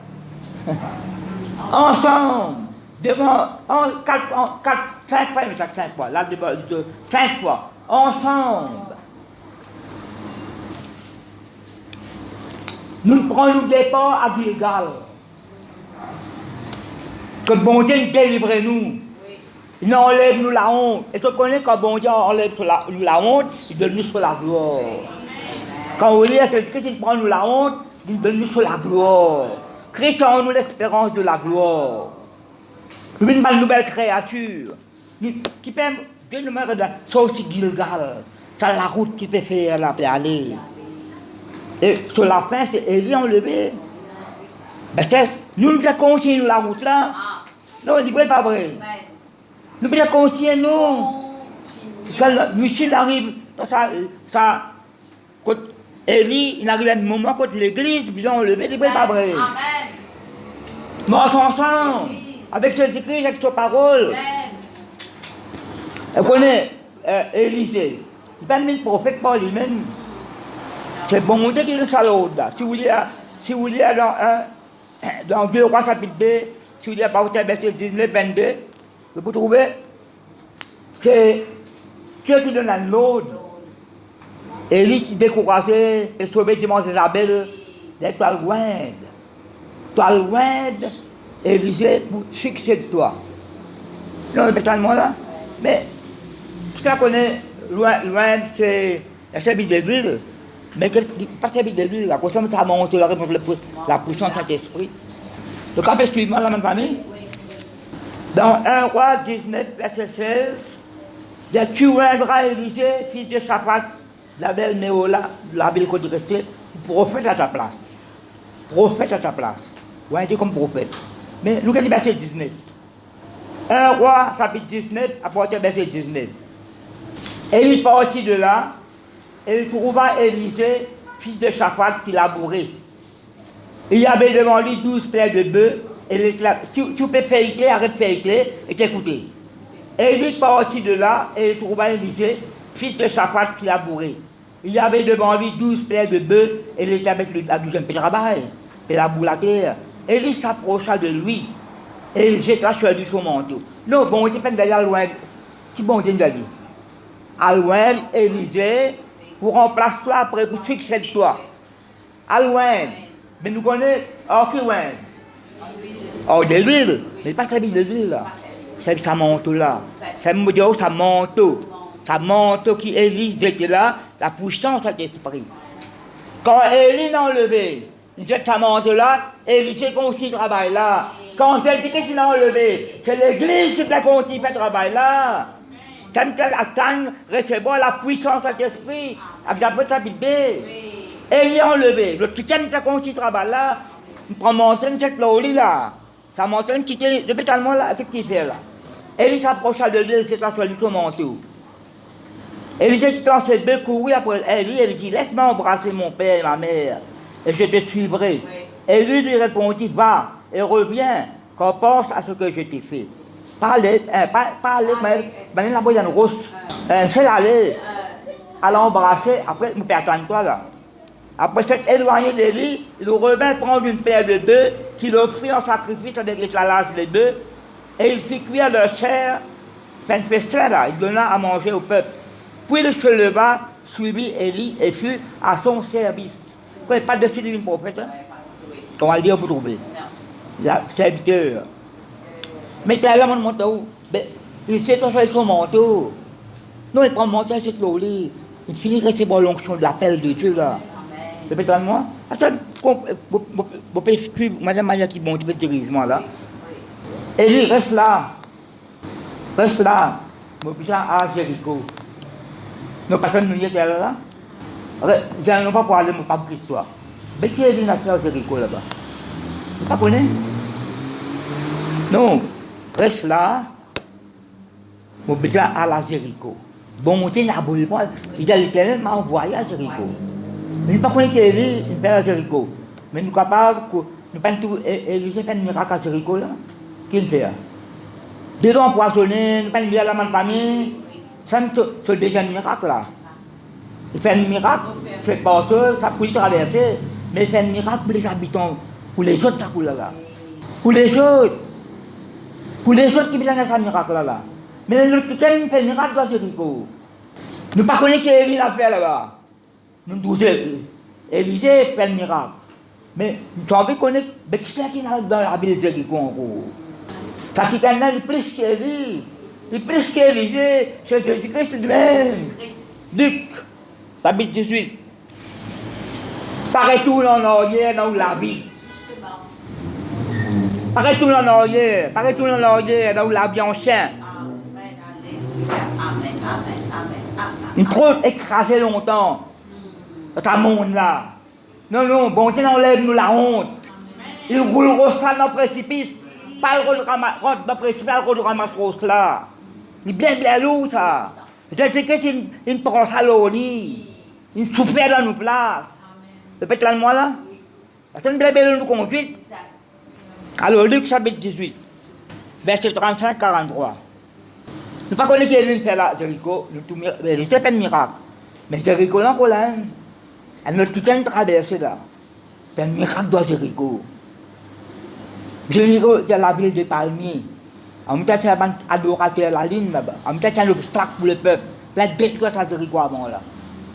Ensemble. Devant, 5 fois, 5 fois. Là, 5 fois. Ensemble. Nous prenons le départ à Gilgal. Que bon Dieu délivre nous. Il enlève nous la honte. Et tu connais quand bon Dieu enlève nous la honte, il donne nous sur la gloire. Quand on lit, c'est que s'il prend nous la honte, il donne nous sur la gloire. Christ en nous l'espérance de la gloire. Nous sommes une nouvelle créature. Qui peut, Dieu nous met sortir Gilgal. C'est la route qui peut faire là pour aller. Et sur la fin, c'est Élie enlevé. Ben nous devons continuer la route là. Non, il n'est pas vrai. Nous devons continuer, non. Michel arrive dans ça. Quand Élie, il arrive à un moment quand l'église, ils ont enlevé, il n'est pas vrai. Nous marchons ensemble. Avec Jésus-Christ, avec sa parole. Vous connaissez Élisée. Il n'est pas le prophète par lui-même. C'est bon Dieu qui le salaud là. Si vous lisez dans 2 Rois chapitre 2, si vous lisez par verset 19, 22, vous pouvez trouver, c'est Dieu qui donne un ordre. Élie s'est découragé et sauvé dimanche Isabelle d'étoile loindes. Étoile loindes, Élisée pour succède-toi. Non, le pétalement là. Mais, qui ça connaît, loin, c'est la service de l'huile. Mais pas service de l'huile, la conscience ça monte la puissance de Saint-Esprit. Donc, après, suivement, la même famille. Dans 1 roi 19, verset 16, tu viendras Élisée, fils de Shaphat, la belle Néola, la belle côté restée, prophète à ta place. Prophète à ta place. Ouais, tu es comme prophète. Mais nous avons verset 19. 1 roi, chapitre 19, à partir du verset 19. Et il partit de là, et il trouva Élisée, fils de Shaphat, qui labourait. Il y avait devant lui 12 paires de bœufs, et si vous pouvez faire éclair, arrête de faire éclair, et t'écoutez. Et il est parti de là, et il trouva Élisée, fils de Shaphat, qui labourait. Il y avait devant lui 12 paires de bœufs, et il était avec la douzaine de travail, et la boule à terre. Et il s'approcha de lui, et il jeta sur lui son manteau. Non, bon, il était d'aller à loin. Qui bon Dieu d'aller? À loin, Élisée, pour remplacer-toi après, pour succède-toi. À loin. Mais nous connaissons, qui loin? Oh, de l'huile. Mais pas sa vie de l'huile, là. C'est sa manteau, là. C'est sa manteau. Sa manteau qui Élisée était là, la puissance de l'esprit. Quand Élie l'a enlevé, il jette sa manteau là, Élisée continue le travail là. Quand c'est qui s'est enlevé, c'est l'église qui a continué le travail là. Ça nous attend recevoir la puissance de l'esprit, avec la responsabilité. Élie a enlevé, le qui a continué le travail là, il prend montagne cette là. Sa montagne qui était depuis tellement là, qu'est-ce qu'il fait là? Élie s'approcha de lui, il s'est assis sur son manteau. Élisée qui dans ses deux courir après Élie, elle dit, laisse-moi embrasser mon père et ma mère, et je te suivrai. Oui. Élie lui répondit, va et reviens, qu'on pense à ce que je t'ai fait. Parlez, mais la boyane rousse. C'est l'aller, à l'embrasser, après, nous perdons toi là. Après s'être éloigné d'Élie, il revint prendre une paire de bœufs, qu'il offrit en sacrifice avec l'éclalage des bœufs, et il fit cuire leur chair, fin de festin là, il donna à manger au peuple. Puis il se leva, suivit Élie et fut à son service. Vous n'avez pas de suite d'une prophète, hein? On va le dire, vous trouvez. La serviteur. Mais t'as là mon manteau. Il sait pas faire son manteau. Non, il prend le manteau, c'est l'eau. Il finit de recevoir l'onction de l'appel de Dieu là. Répétez moi. Vous pouvez suivre Madame Maria qui monte le dirigement là. Élie reste là. Reste là. Mon puissant à Jéricho. Nos personnes nous y étaient là. Je n'ai pas pour aller me fabriquer toi. Mais qui est dit à Jéricho là-bas? Tu ne connais pas? Non. Reste là. Mon besoin à la Jéricho. Bon, mon Dieu n'a pas eu. Il a l'Éternel m'a envoyé à Jéricho. Mais nous ne connaissons pas Élie, il fait à Jéricho. Mais nous sommes capables, nous ne pouvons pas Élie fait un miracle à Jéricho là. Qui le fait? Des dons empoisonnés, nous ne pouvons pas la main famille. Ça c'est déjà un miracle là. Il fait un miracle, c'est porteur, ça peut y traverser. Mais il fait un miracle pour les habitants, pour les autres, ça pour là. Pour les autres. Pour les autres qui viennent à ce miracle là. Mais le qui fait un miracle dans Jéricho. Nous ne connaissons pas Élie l'a fait là-bas. Nous disons, Élisée fait un miracle. Mais nous avons connaître, mais qui c'est qui est dans la ville de Jéricho encore? Ça qui est là, il plus qu'Élie. Il plus qu'Élisée, c'est Jésus-Christ lui-même. Luc, chapitre 18. Pareil tout en arrière dans la vie. Pareil tout en arrière, pareil tout en arrière dans la vie en chien. Une trop écrasé longtemps. Dans ta monde là. Non, bon Dieu enlève-nous la honte. Il roule ça dans le précipice. Pas le rentre dans le précipice, pas le ramasse là. Il est bien lourd ça. C'est que c'est une brosse à l'eau. Une souffert dans nos places. Répète là moi là. C'est une belle nous conduite. Alors Luc chapitre 18, verset 35-43. Nous ne connaissons pas qui est fait là, Jéricho. C'est pas un miracle. Mais Jéricho là, elle ne peut pas traverser là. C'est un miracle dans Jéricho. Jéricho, c'est la ville des palmiers. En même temps, c'est un adorateur la ligne là-bas. En même temps, c'est un obstacle pour le peuple. La détruire ça Jéricho avant là.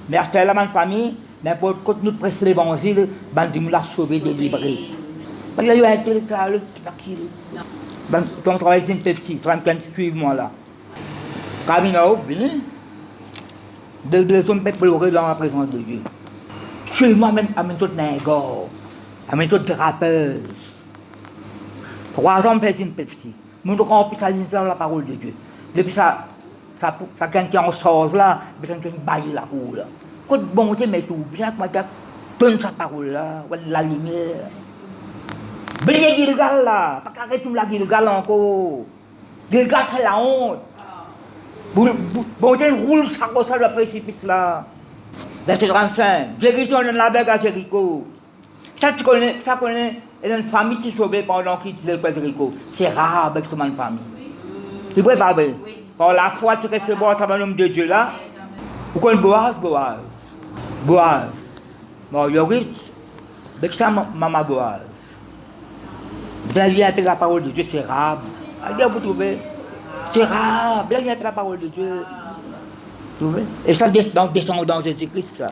Mais c'est la famille, mais pour nous presser l'évangile, nous l'a sauvé, délivré. Il y a eu un intérêt ça, le petit. Ton travail, c'est un petit, suivez-moi là. Camino, venez. Deux hommes peuvent pleurer dans la présence de Dieu. Suivez-moi, amène tout négor, amène tout drapeuse. 3 hommes pèsent une Pepsi. Nous devons spécialiser dans la parole de Dieu. Depuis ça quelqu'un en sort là, besoin de bailler la cour là. Quand bon Dieu met tout, bien que donne sa parole là, la lumière. Briller Gilgal là, pas qu'arrêter tout la Gilgal encore. Gilgal c'est la honte. Bon Dieu roule ça comme ça le précipice là. Verset 35, guérison dans la berge à Jéricho. Ça connaît, il y a une famille qui est sauvée pendant qu'il disait le père Jéricho. C'est rare avec ce même famille. Tu peux pas vrai. Par la foi, tu restes bon à l'homme de Dieu là. Vous connaissez Boaz. Bon, il est riche. Avec ça, maman Boaz. Vous allez avec la parole de Dieu, c'est rare. Allez, vous trouvez. C'est rare. Bien avec la parole de Dieu. Et ça, dans descendant de Jésus-Christ, ça.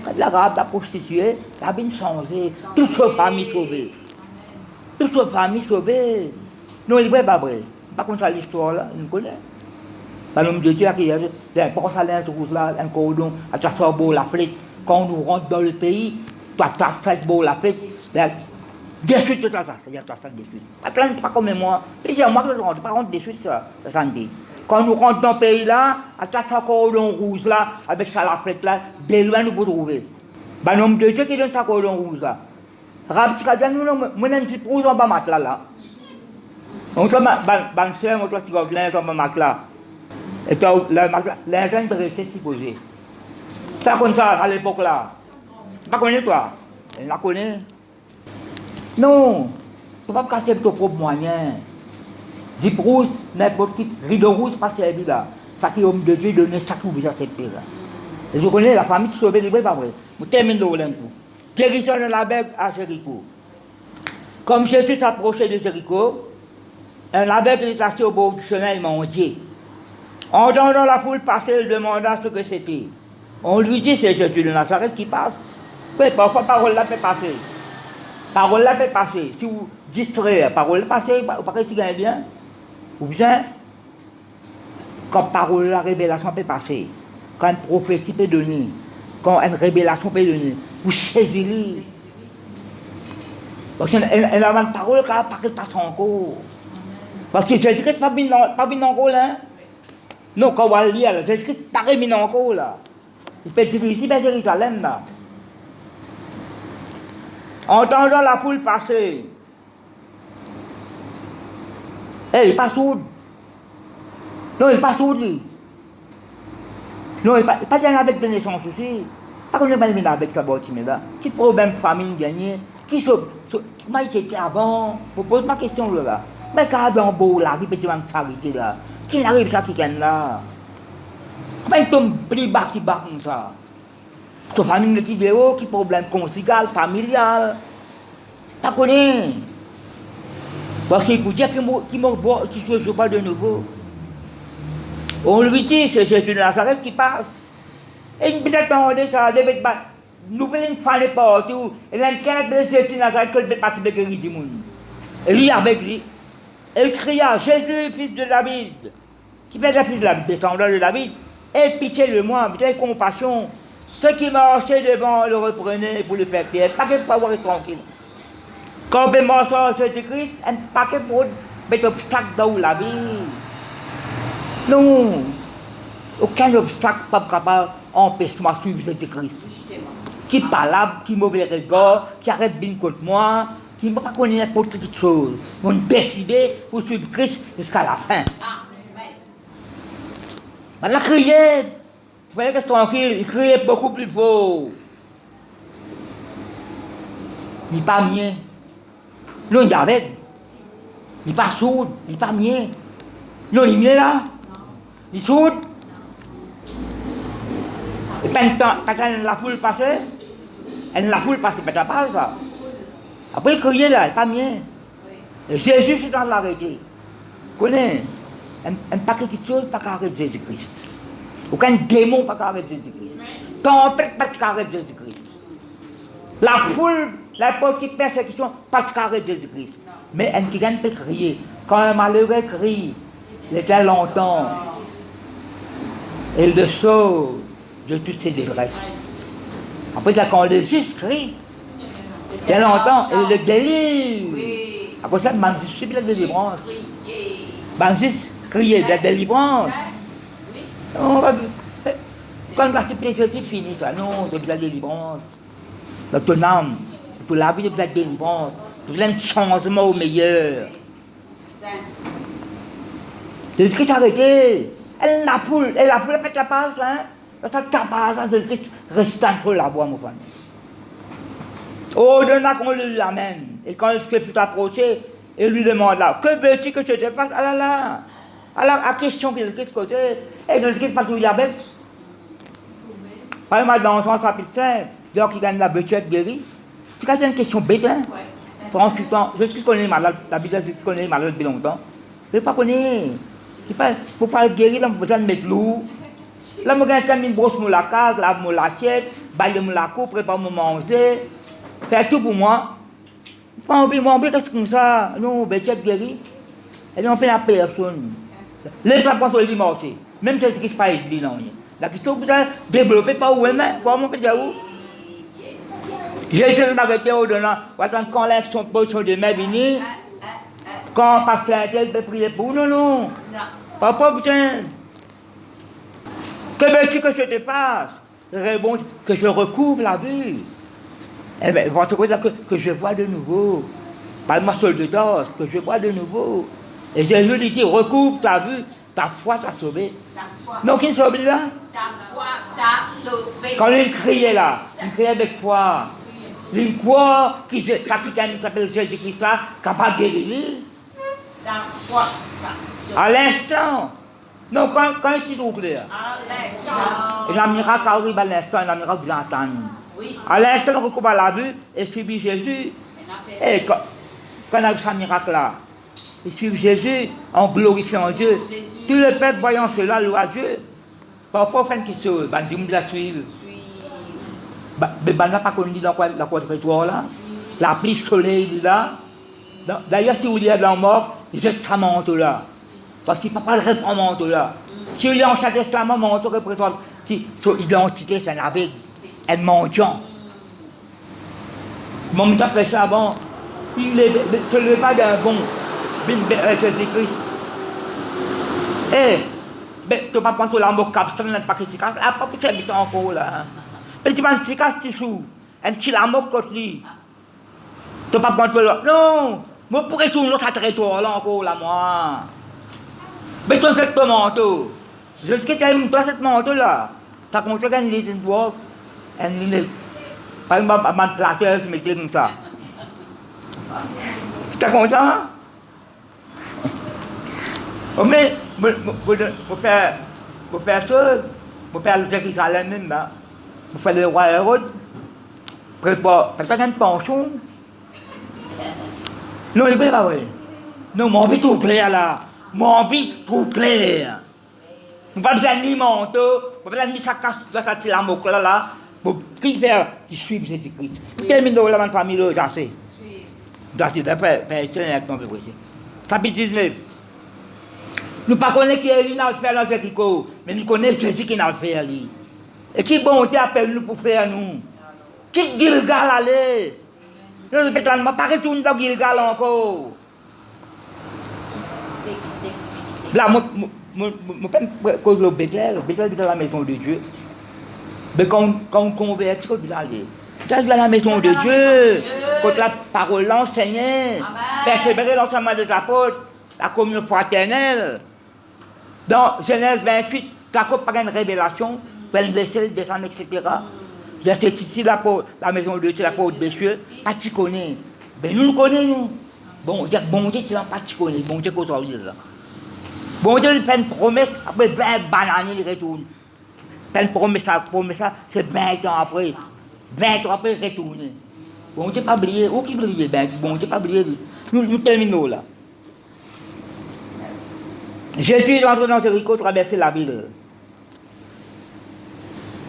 Quand l'arabe, la prostituée, la bien changé. Toute sa famille sauvée. Toute sa famille sauvée. Non, il n'est pas vrai. Par contre, ça, l'histoire là, on connaît. L'homme de Dieu qui est pour ça, un cordon, à ta beau la flèche. Quand nous rentrons dans le pays, tu as ta sac beau la flèche. Désuite de ta sac, c'est-à-dire ta sac désuite. Pas comme moi. Et c'est moi qui rentre, par contre, désuite, ça me dit. Quand nous rentrons dans le pays là, à ta sac cordon rouge là, avec ça la flèche là, de loin nous pouvons trouver. L'homme de Dieu qui donne sa cordon rouge là. Rabbi Tkadian, nous n'avons pas pour en bas matelas là. On trouve ban sœur, on trouve petit gobelin en bas matelas. Et toi, l'argent dressé supposé. Ça comme ça à l'époque là. Tu ne connais toi? Elle la connaît. Non, tu ne peux pas casser ton propre moyen. Zip rouge, n'importe qui, rideau rouge, pas servi là. Ça qui est homme de Dieu donne ça qui oublie à cette terre. Et je connais la famille qui sauve les pas vrai. Je termine le coup. Guérison de la berge à Jéricho. Comme Jésus s'approchait de Jéricho, la berge était assise au bord du chemin, il m'a dit. Entendant la foule passer, il demanda ce que c'était. On lui dit, c'est Jésus de Nazareth qui passe. Oui, parfois, parole là peut passer. Parole là peut passer. Si vous distrayez, parole là passer, vous parlez si gagnez bien. Ou bien, quand parole la révélation peut passer, quand une prophétie peut donner, quand une révélation peut donner, vous saisissez. Parce qu'elle a une parole qui passe encore. Parce que Jésus-Christ n'est pas bien encore là. Non, quand on va lire, Jésus-Christ n'est pas bien encore là. Il peut dire ici, vers Jérusalem là. Entendant la foule passer, il n'est pas sourd. Non, il n'est pas sourd lui. Non, il n'est pas bien avec des naissances aussi. Pas qu'on est bien avec sa boîte là. Petit problème famille gagné. Qui se. Moi, j'étais avant. Je pose ma question là. Mais quand on beau là, il peut dire s'arrêter là. Qui arrive ça qui gagne là? Mais il tombe plus bas comme ça. Ta famille qui vidéo, qui problème conjugal, familial. Tu connais? Parce qu'il faut dire qu'il ne se pas de nouveau. On lui dit, c'est Jésus de Nazareth qui passe. Et il s'attend à ça, nous voulons faire partout. Et là, il y a Jésus de Nazareth qui peut passer de guérir du monde. Et lui avec lui, il cria, Jésus, fils de David. Qui fait la fils de David, descendant de David. Aie pitié de moi, aie compassion. Ceux qui marchaient devant le reprenaient pour le faire pied. Pas qu'il faut avoir tranquille. Quand on peut marcher en Jésus-Christ, un paquet pour mettre obstacle dans la vie. Non. Aucun obstacle pas capable d'empêcher moi de suivre Jésus-Christ. Qui parle, qui mauvais regard, qui arrête bien contre moi, qui ne me connaît n'importe quelle chose. On décide pour suivre Christ jusqu'à la fin. Maintenant, crier. Il fallait rester tranquille, il criait beaucoup plus fort. Il n'est pas mien. Non, il y avait. Il n'est pas sourd, il n'est pas mien. Non, il est mien là. Il est sourd. Et quand la foule passait, la foule passait, mais tu parles ça. Après, il criait là, il n'est pas mien. Et Jésus, c'est dans l'arrêté. Vous connaissez? Un paquet de choses, pas qu'à arrêter Jésus-Christ. Aucun démon pas qu'à arrêter Jésus-Christ. Tempête, pas qu'à arrêter Jésus-Christ. La foule, l'époque qui persécution, pas qu'à arrêter Jésus-Christ. Mais un qui gagne peut crier. Quand un malheureux crie, l'Éternel l'entend. Et il le sauve de toutes ses détresses. Après, quand le juste crie, il l'entend et il le délivre. Après ça, il m'a dit, je suis la délivrance. Ben, juste crier de délivrance. Oui. Non, quand la plaisir, c'est fini, ça. Non, c'est de la délivrance. Donc, ton âme, pour la vie, c'est de la délivrance. C'est un changement au meilleur. C'est ce qui s'est arrêté. Elle la foule a fait la passe, hein. Ça capable, ça, c'est ce qui reste un peu la voix, mon frère. Au-delà qu'on lui l'amène. Et quand il se fut approché, il lui demande là, que veux-tu que je te fasse? Ah là là. Alors, la question qu'il se pose, et ce qui se passe où il y a bête. Par exemple, dans Jean chapitre 5, Dieu qui gagne la bêtise guérie. C'est quand même une question bête, hein. 38 ans. Je sais qu'on est malade, la Bible dit qu'on est malade depuis longtemps. Je ne sais pas qu'on est. Il ne faut pas être guéri, là, on a besoin de mettre l'eau. Là, je vais terminer brosse pour la case, lave mon l'assiette, bailler mon la coupe, prépare mon manger. Faire tout pour moi. Pas oublier, qu'est-ce que c'est ça? Non, bêtise guérie. Et on fait la personne. Les gens pensent qu'ils marchent. Même si c'est ce qui se passe, ils non. La question que vous avez développée par vous-même, comment on peut dire où? J'ai été avec eux au-delà. Quand l'élection de mai venue, quand pasteur Intel peut prier pour nous, non. Papa, putain. Que veux-tu que je te fasse? Réponse, que je recouvre la vue. Eh bien, votre côté, que je vois de nouveau. Pas ma seule de tasse, que je vois de nouveau. Et Jésus lui dit, recouvre ta vue, ta foi t'a sauvé. Donc, il sauve là? Ta foi t'a sauvé. Quand il criait là, il criait avec foi. Il croit qui s'appelle Jésus-Christ là, capable de guérir. Ta foi t'a sauvé. À l'instant. Non, quand il s'est trouvé là. À l'instant. Et la miracle arrive à l'instant, et la miracle vous entend. Oui. À l'instant, on recouvre la vue et suit Jésus. Et quand on a eu ce miracle là, ils suivent Jésus en glorifiant Dieu. Tout le peuple voyant cela, loue à Dieu. Parfois, on fait une question, on dit, on la suivre. Mais on n'a pas connu dans la quadrature là. La pluie soleil là. D'ailleurs, si vous lisez dans la mort, ils jettent sa manteau là. Parce qu'il ne peut pas le reprendre manteau là. Si vous lisez en chaque testament, manteau représente son identité, c'est un aveugle, un mendiant. Mon après ça, bon, il ne se lève pas d'un bon. Jésus-Christ. Eh, mais tu vas prendre la mot capsule, tu n'as pas critiqué, ah, pas pour servir ça encore là. Mais tu vas critiquer ce sous, un petit l'amour contre lui. Tu vas prendre le. Non, moi pourrais tout l'autre territoire là encore là, moi. Mais tu as fait ton manteau. Je sais que tu as cette manteau là. Tu as compris qu'elle est une voix, elle est. Par exemple, à ma plateuse, je mettais comme ça. Tu es content? Mais, pour faire ça, pour faire le Jérusalem même, pour faire le roi Hérode, pour faire une pension. Non, il ne pas vrai. Non, mon vie tout clair là. Mon vie tout clair. On va besoin ni manteau, on va besoin ni sa casse, la moque là, pour qui faire, qui suit Jésus-Christ. Termine de la famille là, ça c'est. Ça c'est d'après, mais c'est un peu précis. Chapitre 19. Nous ne connaissons pas qui est là faire dans Jéricho, mais nous connaissons Jésus qui n'a fait lui. Et qui bon Dieu appelle nous pour faire nous. Qui Gilgal aller. Nous ne pouvons pas retourner dans Gilgal encore. Là, je pense que Bethel est la maison de Dieu. Mais quand on convertit, on va aller. C'est la maison de Dieu. Quand la parole l'enseignait, persévérer l'enseignement des apôtres, la communion fraternelle. Dans Genèse 28, Jacob n'a pas une révélation, il blessé, descend, etc. C'est ici la maison de Dieu, la porte des cieux, pas tu connais. Ben nous le connaissons, nous. Bon Dieu, tu n'as pas tu connais, bon Dieu, qu'est-ce qu'on dit là? Bon Dieu, il fait une promesse, après 20 bananes, il retourne. Il fait une promesse, c'est 20 ans après. 20 ans après, il retourne. Bon Dieu, pas oublié, où qui brille, ben, bon Dieu, pas oublié. Nous terminons là. Jésus est entré dans Jéricho, traverser la ville.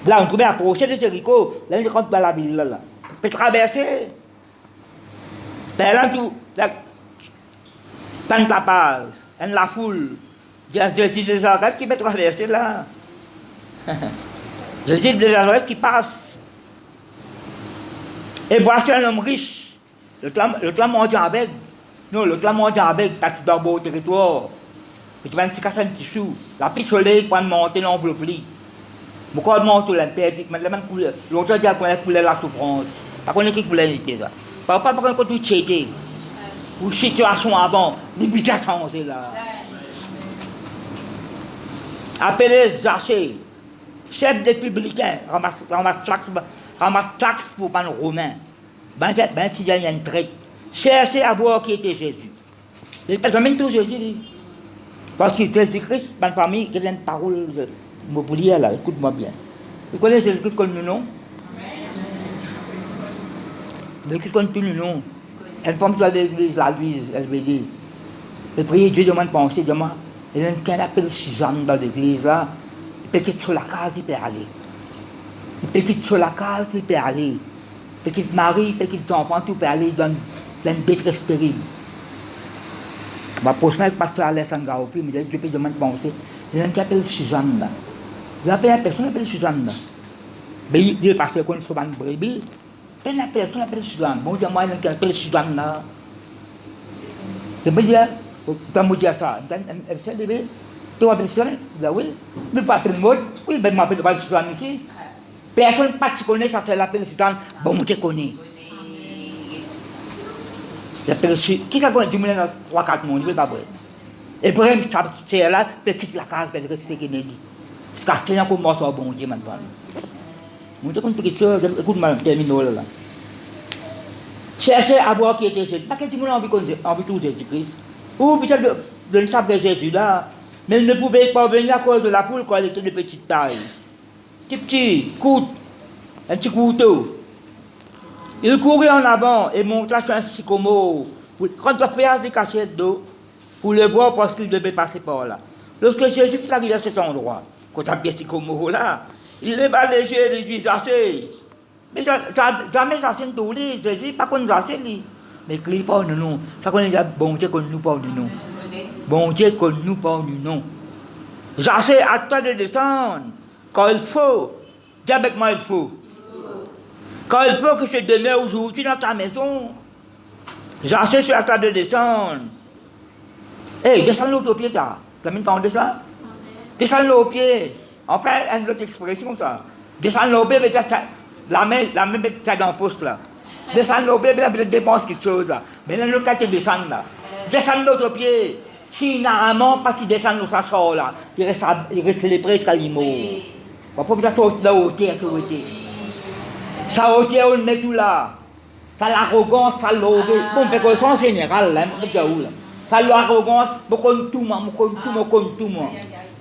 Là, on trouvait approcher de Jéricho, là, il rentre dans la ville. Là. Il peut traverser. Là, tout. Dans la page, dans la foule. Il y a Jésus de Nazareth qui peut traverser là. Jésus de Nazareth qui passe. Et voici un homme riche. Le clan mondial avec. Non, le clan mondial avec, parce que dans le beau territoire. tu vas un petit casser un petit chou. La pluie soleil pour monter l'enveloppe. Mon corps monte l'interdit, mais la même couleur. L'autre dit qu'on laisse couler la souffrance. Par contre, qui couleur était ça. Par contre, quand tu checkes, ou situation avant, l'immédiat changé là. Appelez Zaché, chef des publicains, ramasse taxe pour les Romains. Ben, si il y a une traite, cherchez à voir qui était Jésus. Il ne même tout Jésus. Parce que Jésus-Christ, ma famille, qui a une parole, je vais vous dire là, écoute-moi bien. Vous connaissez Jésus-Christ comme nous, non? Jésus-Christ comme tout nous, non? Elle forme sur l'église, la Louise, elle veut dire. Le prier Dieu demande penser, demande. Il y a un appelle Suzanne dans l'église là. Il peut quitter sur la case, il peut aller. Il peut quitter sur la case, il peut aller. Il peut quitter mari, il peut quitter enfant, tout peut aller dans une détresse terrible. Ma prochaine avec le pasteur Alessandra au plus, mais Dieu peut demander penser. Il y a un qui appelle Suzanne là. Il appelle la personne, il appelle Suzanne là. Mais il dit le pasteur qu'on soit une brebis. La personne appelle Suzanne. Bon, moi, il y a un qui appelle Suzanne là. Je me dis, quand je dis ça, elle s'est levée. Tu m'appelles Suzanne? Là, oui. Mais pas appeler le mot. Oui, ben, je m'appelle pas Suzanne ici. Personne pas qui connaît ça, c'est l'appelle Suzanne. Bon, je connais. J'appelle Suzanne. Qui ça connaît? Tu me dis 3-4 mots, je ne veux pas voir. Et pour elle, c'est là, elle quitte la case, parce que c'est ce qu'elle dit. Parce que c'est un peu mort sur bon Dieu maintenant. Je te compte quelque chose, écoute-moi, termine là. Cherchez à voir qui était Jésus. Pas que tout le monde a envie de Jésus-Christ. Ou peut-être de ne savoir Jésus là. Mais il ne pouvait pas venir à cause de la poule quand elle était de petite taille. Petit, un petit couteau. Il courait en avant et monta sur un sycomore. Quand il a fait des cachettes d'eau, pour le voir parce qu'il devait passer par là. Lorsque Jésus est arrivé à cet endroit, quand il a fait sycomore là, il est balayé et il dit assez. Mais jamais ça c'est tout lui, Jésus pas qu'on ça c'est lui. Mais qu'il pas nous non, ça qu'on est bon Dieu qu'on nous pas nous non. Bon Dieu qu'on nous pas nous non. J'essaie à toi de descendre quand il faut. Dis avec moi il faut. Quand il faut que je demeure aujourd'hui dans ta maison, j'essaie sur la table de descendre. Hey, descends l'autre pied ça. Tu as mis entendre ça? Descends l'autre pied. Enfin, une autre expression ça. Descendre l'eau, mais la main est dans le poste là. Descendre l'eau, mais elle dépense quelque chose là. Mais là, l'autre cas, tu descends là. Descendre l'autre pied. Si normalement, pas si descendre l'autre, ça sort là. Il reste les presque à l'immo. On peut pas sortir de la hauteur, ça hauteur, on met tout là. Ça l'arrogance, ça l'orgueil. Bon, parce que en général, là, ça l'arrogance, beaucoup de tout, moi.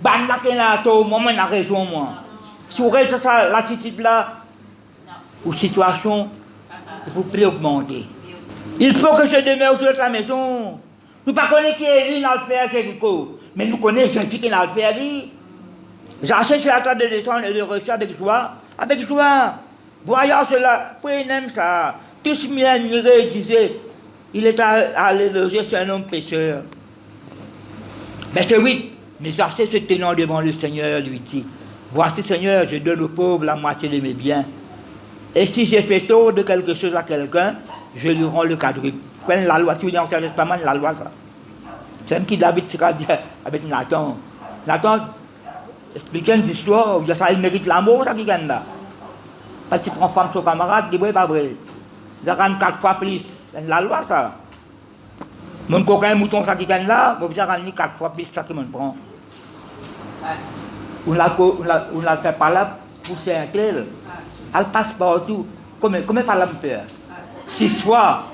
Ban la qui n'a pas moi, on a raison, moi. Si vous restez ça, l'attitude là, ou situation, vous plaît augmenter. Il faut que je demeure autour de la maison. Nous ne connaissons pas qui est lui dans le faire, c'est Rico. Mais nous connaissons Jésus qui est dans le faire, lui. J'achète sur la table de descendre et de reçu avec joie. Avec joie. Voyant cela, puis il aime ça. Tous m'y admiraient et disaient, il est allé loger sur un homme pécheur. Verset 8. Mais Zaché se tenant devant le Seigneur lui dit, voici Seigneur, je donne aux pauvres la moitié de mes biens. Et si j'ai fait tort de quelque chose à quelqu'un, je lui rends le quadruple. La loi, si vous dites l'Ancien Testament, la loi ça. C'est même qui David sera dit avec Nathan. Nathan explique une histoire, ça il mérite l'amour, ça qui gagne là. Parce qu'il prend femme son camarade, il dit oui, pas vrai. Il gagne 4 fois plus. C'est la loi ça. Mon coquin mouton ça qui gagne là, vous avez 4 fois plus ça qui me prend. On l'a fait par là pour c'est un tel. Elle passe partout. Comment il faut la faire? 6 fois.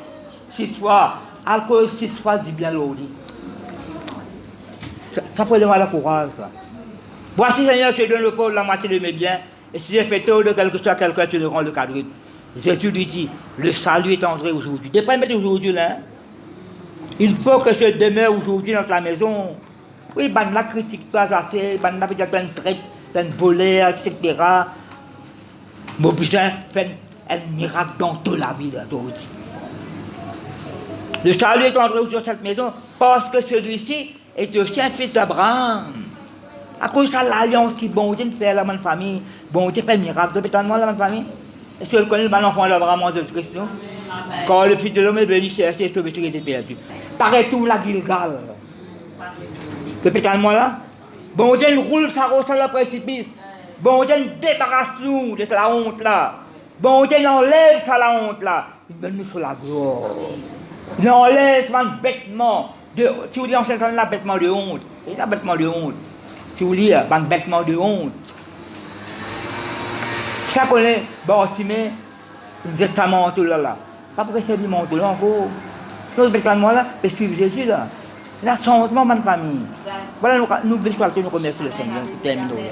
6 fois. Elle cause 6 fois du bien l'autre. Ça peut donner la courage ça. Voici Seigneur, je donne le pauvre la moitié de mes biens. Et si j'ai fait tort de quelque chose à quelqu'un, tu le rends le quadruple. Jésus lui dit, le salut est entré aujourd'hui. Depuis mettre aujourd'hui là. Il faut que je demeure aujourd'hui dans ta maison. Oui, ben la critique pas assez, ben la peut-être une traite, une volée, etc. Mon besoin fait un miracle dans toute la vie d'aujourd'hui. Le salut est entré sur cette maison parce que celui-ci est aussi un fils d'Abraham. À cause de l'alliance qui bon Dieu fait la même famille, bon Dieu fait un miracle. Depuis tant de la même famille. Est-ce que vous connaissez le enfant d'Abraham en Jésus-Christ, non? Quand le Fils de l'homme est venu chercher ce qui était perdu. Paraît tout la Gilgal. Répétez-moi là. Bon Dieu, nous roule ça dans le précipice. Bon Dieu, nous débarrasse-nous de la honte là. Bon Dieu, il enlève ça la honte là. Il donne nous sur la gloire. Il enlève ce bêtement. Si vous dites en chaîne, là, bêtement de honte. Il y a bêtement de honte. Si vous dites, un bêtement de honte. Chaque année, Bartimée, exactement tout là. Pas pour essayer de monter là encore. Nous, bêtement là, et suivre Jésus là. Là, changement de famille. Voilà, nous remercions le Seigneur pour terminer.